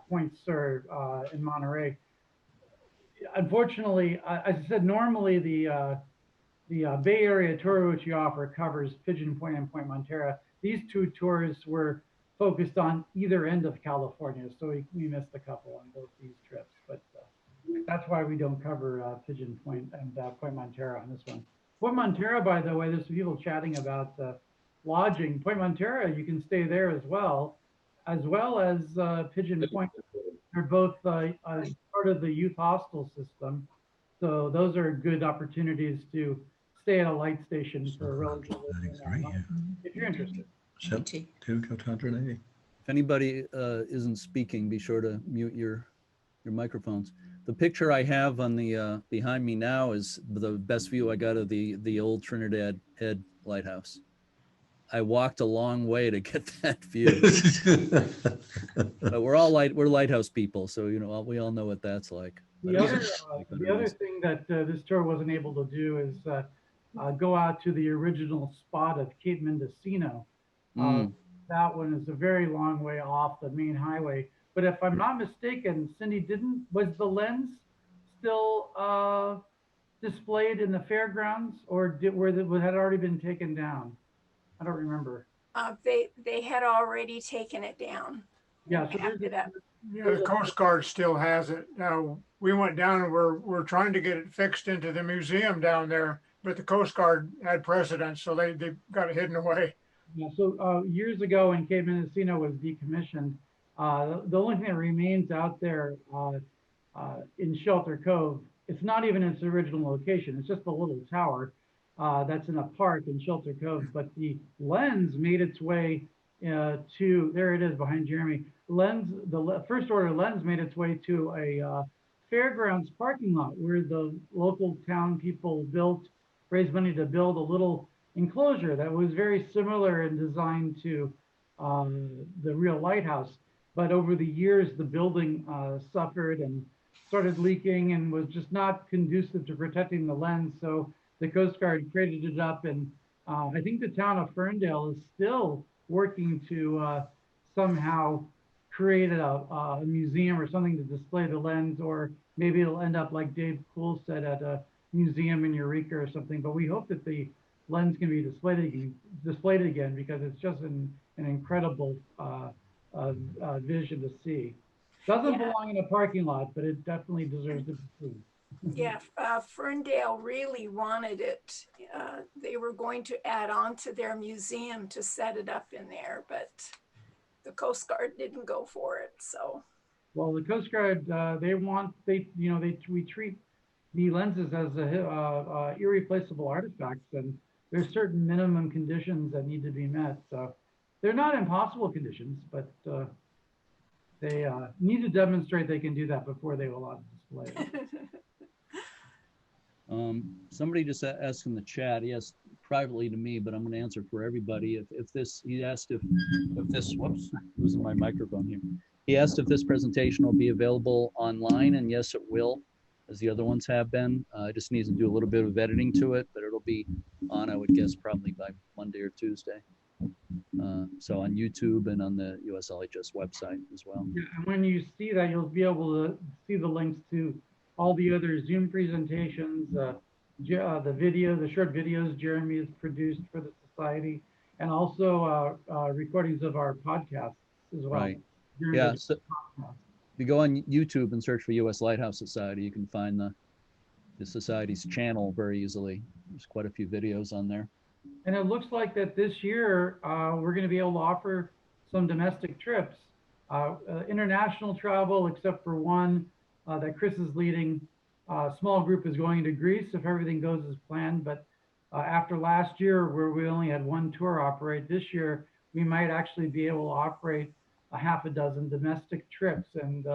Speaker 2: Point Sur in Monterey. Unfortunately, as I said, normally the Bay Area tour which you offer covers Pigeon Point and Point Montera. These two tours were focused on either end of California, so we missed a couple on both these trips. But that's why we don't cover Pigeon Point and Point Montera on this one. Point Montera, by the way, there's some people chatting about lodging. Point Montera, you can stay there as well as Pigeon Point. They're both part of the youth hostel system. So those are good opportunities to stay at a light station for a relatively if you're interested.
Speaker 3: So, do go to 180.
Speaker 1: If anybody isn't speaking, be sure to mute your microphones. The picture I have on the behind me now is the best view I got of the old Trinidad Head Lighthouse. I walked a long way to get that view. But we're lighthouse people, so you know we all know what that's like.
Speaker 2: The other thing that this tour wasn't able to do is go out to the original spot of Cape Mendocino. That one is a very long way off the main highway. But if I'm not mistaken, Cindy, was the lens still displayed in the fairgrounds, or had it already been taken down? I don't remember.
Speaker 11: They had already taken it down.
Speaker 2: Yeah, so
Speaker 12: the Coast Guard still has it. Now we went down and we're trying to get it fixed into the museum down there, but the Coast Guard had precedence, so they got it hidden away.
Speaker 2: Yeah, so years ago when Cape Mendocino was decommissioned, the only thing that remains out there in Shelter Cove, it's not even its original location. It's just a little tower that's in a park in Shelter Cove. But the lens made its way to, there it is behind Jeremy. The first order lens made its way to a fairgrounds parking lot where the local town people raised money to build a little enclosure that was very similar in design to the real lighthouse. But over the years, the building suffered and started leaking and was just not conducive to protecting the lens. So the Coast Guard created it up, and I think the town of Ferndale is still working to somehow create a museum or something to display the lens, or maybe it'll end up like Dave Poole said at a museum in Eureka or something. But we hope that the lens can be displayed again because it's just an incredible vision to see. Doesn't belong in a parking lot, but it definitely deserves to be seen.
Speaker 11: Yeah, Ferndale really wanted it. They were going to add on to their museum to set it up in there, but the Coast Guard didn't go for it. So,
Speaker 2: well, the Coast Guard we treat the lenses as irreplaceable artifacts, and there's certain minimum conditions that need to be met. So they're not impossible conditions, but they need to demonstrate they can do that before they will allow display.
Speaker 1: Somebody just asked in the chat, he asked privately to me, but I'm going to answer for everybody. If this, he asked if this, whoops, losing my microphone here. He asked if this presentation will be available online, and yes, it will, as the other ones have been. It just needs to do a little bit of editing to it, but it'll be on, I would guess, probably by Monday or Tuesday. So on YouTube and on the USLHS website as well.
Speaker 2: Yeah, and when you see that, you'll be able to see the links to all the other Zoom presentations, the video, the short videos Jeremy has produced for the society, and also recordings of our podcasts as well.
Speaker 1: Right. Yeah. So if you go on YouTube and search for US Lighthouse Society, you can find the society's channel very easily. There's quite a few videos on there.
Speaker 2: And it looks like that this year we're going to be able to offer some domestic trips, international travel, except for one that Chris is leading. A small group is going to Greece if everything goes as planned. But after last year, where we only had one tour operate, this year we might actually be able to operate a half a dozen domestic trips, and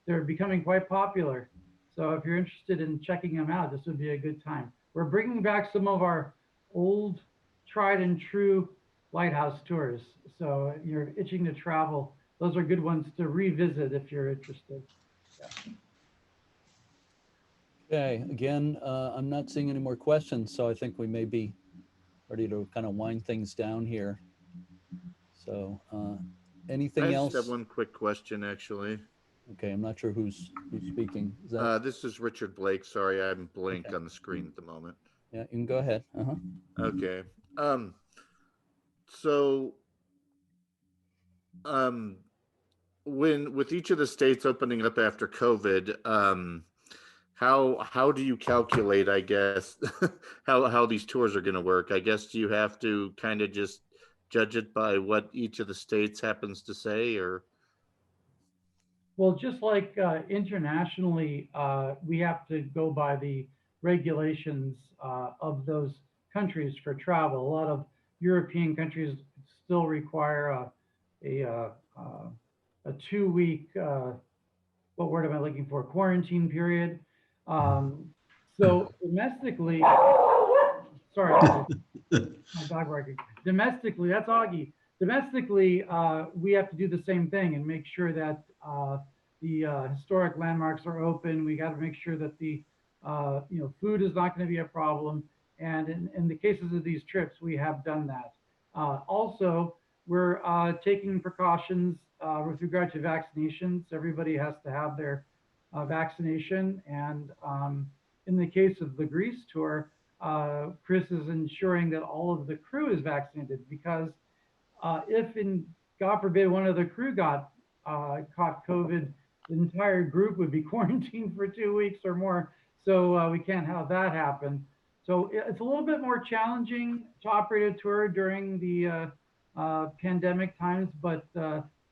Speaker 2: they're becoming quite popular. So if you're interested in checking them out, this would be a good time. We're bringing back some of our old tried and true lighthouse tours. So if you're itching to travel, those are good ones to revisit if you're interested. Yeah.
Speaker 1: Okay, again, I'm not seeing any more questions, so I think we may be ready to kind of wind things down here. So anything else?
Speaker 13: I just have one quick question, actually.
Speaker 1: Okay, I'm not sure who's speaking. Is that...
Speaker 13: this is Richard Blake. Sorry, I'm blank on the screen at the moment.
Speaker 1: Yeah, you can go ahead.
Speaker 13: Okay. With each of the states opening up after COVID, how do you calculate, I guess, how these tours are going to work? I guess you have to kind of just judge it by what each of the states happens to say, or?
Speaker 2: Well, just like internationally, we have to go by the regulations of those countries for travel. A lot of European countries still require a 2-week, what word am I looking for? Quarantine period. So domestically, sorry, my dog barking. Domestically, that's Augie. Domestically, we have to do the same thing and make sure that the historic landmarks are open. We got to make sure that the food is not going to be a problem. And in the cases of these trips, we have done that. Also, we're taking precautions with regard to vaccinations. Everybody has to have their vaccination. And in the case of the Greece tour, Chris is ensuring that all of the crew is vaccinated, because if, in God forbid, one of the crew got caught COVID, the entire group would be quarantined for 2 weeks or more. So we can't have that happen. So it's a little bit more challenging to operate a tour during the pandemic times, but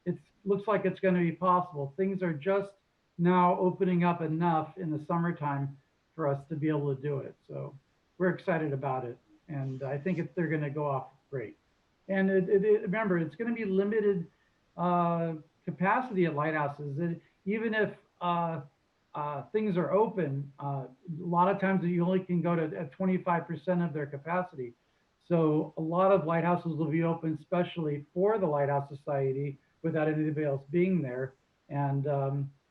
Speaker 2: it looks like it's going to be possible. Things are just now opening up enough in the summertime for us to be able to do it. So we're excited about it. And I think they're going to go off great. And remember, it's going to be limited capacity at lighthouses. Even if things are open, a lot of times you only can go to 25% of their capacity. So a lot of lighthouses will be open specially for the Lighthouse Society without anybody else being there. And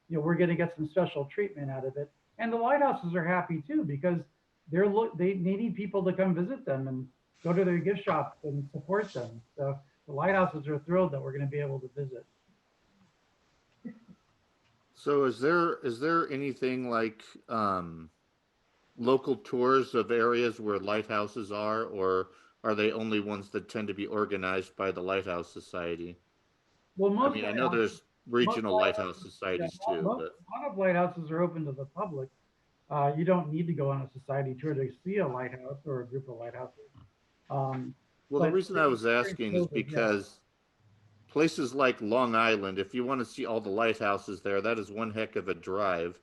Speaker 2: we're going to get some special treatment out of it. And the lighthouses are happy too, because they need people to come visit them and go to their gift shops and support them. So the lighthouses are thrilled that we're going to be able to visit.
Speaker 13: So is there anything like local tours of areas where lighthouses are, or are they only ones that tend to be organized by the Lighthouse Society?
Speaker 2: Well,
Speaker 13: I mean, I know there's regional lighthouse societies too.
Speaker 2: A lot of lighthouses are open to the public. You don't need to go on a society tour to see a lighthouse or a group of lighthouses.
Speaker 13: Well, the reason I was asking is because places like Long Island, if you want to see all the lighthouses there, that is one heck of a drive.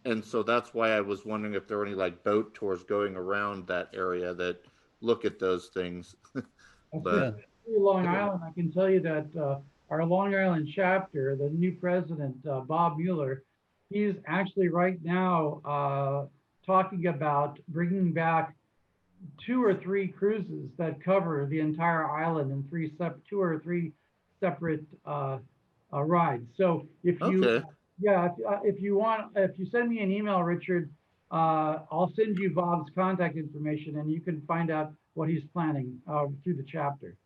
Speaker 13: And so that's why I was wondering if there were any like boat tours going around that area that look at those things. But
Speaker 2: Long Island, I can tell you that our Long Island chapter, the new president, Bob Mueller, he's actually right now talking about bringing back 2 or 3 cruises that cover the entire island in 2 or 3 separate rides. So if you,
Speaker 13: Okay.
Speaker 2: if you send me an email, Richard, I'll send you Bob's contact information and you can find out what he's planning through the chapter.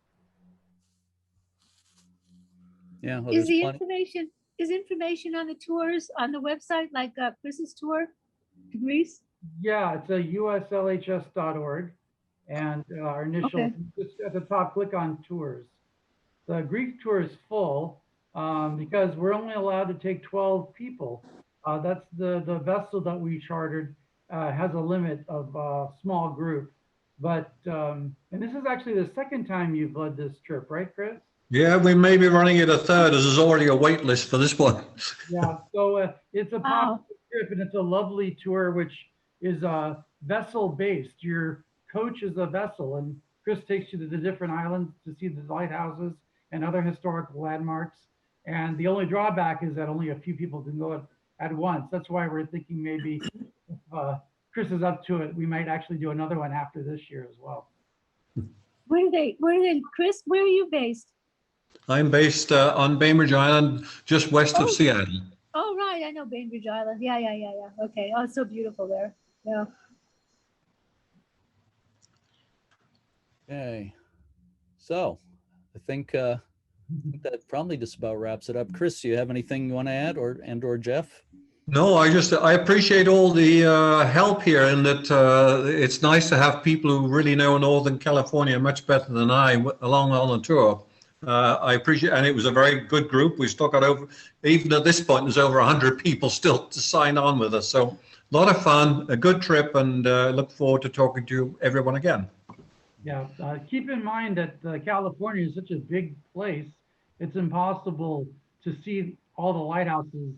Speaker 1: Yeah. Well,
Speaker 8: Is
Speaker 1: there's
Speaker 8: the
Speaker 1: plenty.
Speaker 8: information on the tours on the website, like Chris's tour to Greece?
Speaker 2: Yeah, it's a USLHS.org. And our initial,
Speaker 8: Okay.
Speaker 2: just at the top, click on tours. The Greek tour is full because we're only allowed to take 12 people. That's the vessel that we chartered has a limit of small group. But, and this is actually the second time you've led this trip, right, Chris?
Speaker 3: Yeah, we may be running it a third, as there's already a wait list for this one.
Speaker 2: Yeah, so it's a popular trip and it's a lovely tour, which is vessel based. Your coach is a vessel and Chris takes you to the different islands to see the lighthouses and other historical landmarks. And the only drawback is that only a few people can go at once. That's why we're thinking maybe if Chris is up to it, we might actually do another one after this year as well.
Speaker 8: Where are they, Chris, where are you based?
Speaker 3: I'm based on Bainbridge Island, just west of Seattle.
Speaker 8: Oh, right, I know Bainbridge Island. Yeah. Okay, oh, it's so beautiful there. Yeah.
Speaker 1: Okay. So I think that probably just about wraps it up. Chris, do you have anything you want to add, or Jeff?
Speaker 3: No, I appreciate all the help here, and that it's nice to have people who really know Northern California much better than I along on the tour. I appreciate, and it was a very good group. We still got over, even at this point, there's over 100 people still to sign on with us. So a lot of fun, a good trip, and look forward to talking to everyone again.
Speaker 2: Yeah, keep in mind that California is such a big place. It's impossible to see all the lighthouses.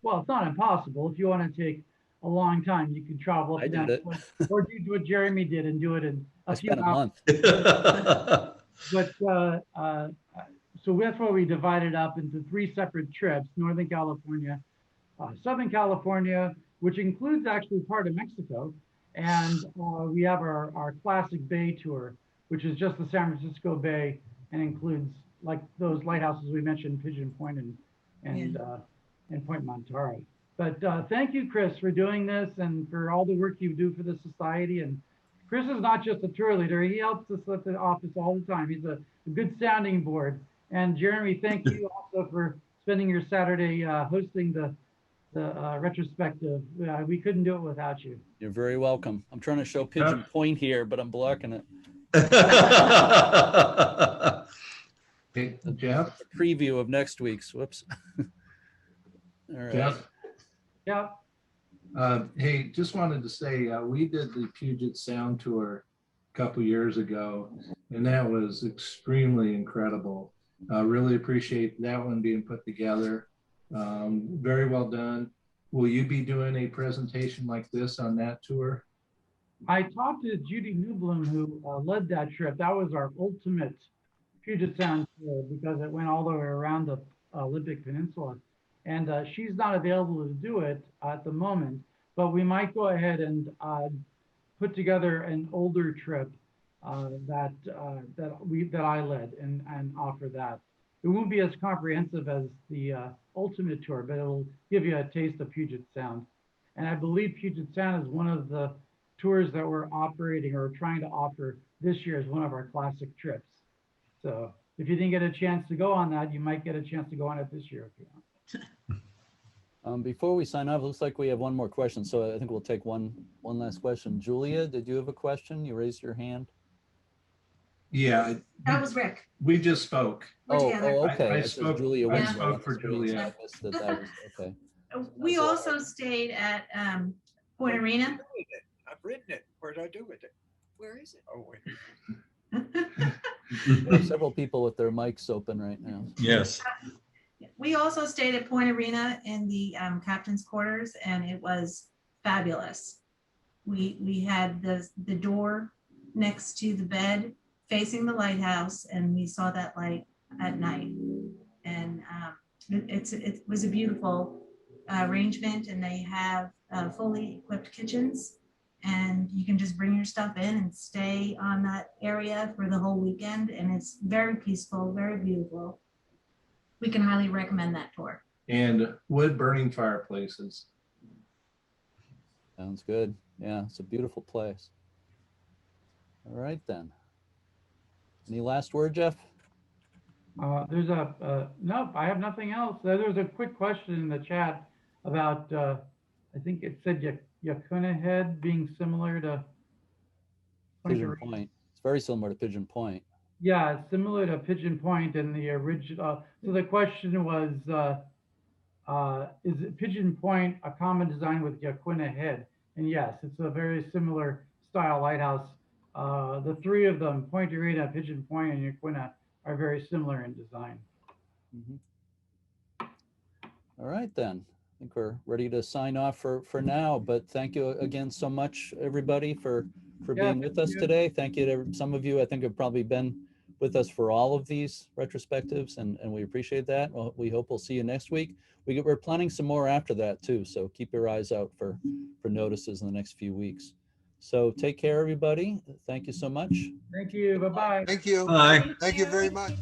Speaker 2: Well, it's not impossible. If you want to take a long time, you can travel up and down, or do what Jeremy did and do it in a few hours. But so that's why we divided up into 3 separate trips: Northern California, Southern California, which includes actually part of Mexico, and we have our classic bay tour, which is just the San Francisco Bay and includes like those lighthouses we mentioned, Pigeon Point and Point Montara. But thank you, Chris, for doing this and for all the work you do for the society. And Chris is not just a tour leader; he helps us at the office all the time. He's a good sounding board. And Jeremy, thank you also for spending your Saturday hosting the retrospective. We couldn't do it without you.
Speaker 1: You're very welcome. I'm trying to show Pigeon Point here, but I'm blocking it.
Speaker 14: Hey, Jeff?
Speaker 1: A preview of next week's. Whoops. All right.
Speaker 14: Jeff?
Speaker 2: Yeah.
Speaker 14: Hey, just wanted to say, we did the Puget Sound tour a couple years ago, and that was extremely incredible. Really appreciate that one being put together. Very well done. Will you be doing a presentation like this on that tour?
Speaker 2: I talked to Judy Newblum, who led that trip. That was our ultimate Puget Sound tour because it went all the way around the Olympic Peninsula. And she's not available to do it at the moment, but we might go ahead and put together an older trip that I led and offer that. It won't be as comprehensive as the ultimate tour, but it'll give you a taste of Puget Sound. And I believe Puget Sound is one of the tours that we're operating or trying to offer this year as one of our classic trips. So if you didn't get a chance to go on that, you might get a chance to go on it this year if you want.
Speaker 1: Before we sign off, it looks like we have one more question. So I think we'll take one last question. Julia, did you have a question? You raised your hand.
Speaker 14: Yeah.
Speaker 15: That was Rick.
Speaker 14: We just spoke.
Speaker 1: Okay.
Speaker 14: I spoke,
Speaker 1: Julia
Speaker 14: I spoke for Julia.
Speaker 1: I missed that was, okay.
Speaker 15: We also stayed at Point Arena.
Speaker 16: I've written it. Where did I do with it?
Speaker 15: Where is it?
Speaker 16: Oh, wait.
Speaker 1: There are several people with their mics open right now.
Speaker 3: Yes.
Speaker 15: We also stayed at Point Arena in the captain's quarters, and it was fabulous. We had the door next to the bed facing the lighthouse, and we saw that light at night. And it was a beautiful arrangement, and they have fully equipped kitchens. And you can just bring your stuff in and stay on that area for the whole weekend. And it's very peaceful, very beautiful. We can highly recommend that tour.
Speaker 14: And wood burning fireplaces.
Speaker 1: Sounds good. Yeah, it's a beautiful place. All right then. Any last word, Jeff?
Speaker 2: There's nope, I have nothing else. There's a quick question in the chat about, I think it said Yakuna Head being similar to
Speaker 1: Pigeon Point. It's very similar to Pigeon Point.
Speaker 2: Yeah, it's similar to Pigeon Point in the original. So the question was, is Pigeon Point a common design with Yakuna Head? And yes, it's a very similar style lighthouse. The three of them, Point Arena, Pigeon Point, and Yakuna, are very similar in design.
Speaker 1: All right then. I think we're ready to sign off for now, but thank you again so much, everybody, for being with us today. Thank you to some of you, I think, have probably been with us for all of these retrospectives, and we appreciate that. Well, we hope we'll see you next week. We're planning some more after that too, so keep your eyes out for notices in the next few weeks. So take care, everybody. Thank you so much.
Speaker 2: Thank you. Bye-bye.
Speaker 17: Thank you.
Speaker 3: Bye.
Speaker 17: Thank you very much.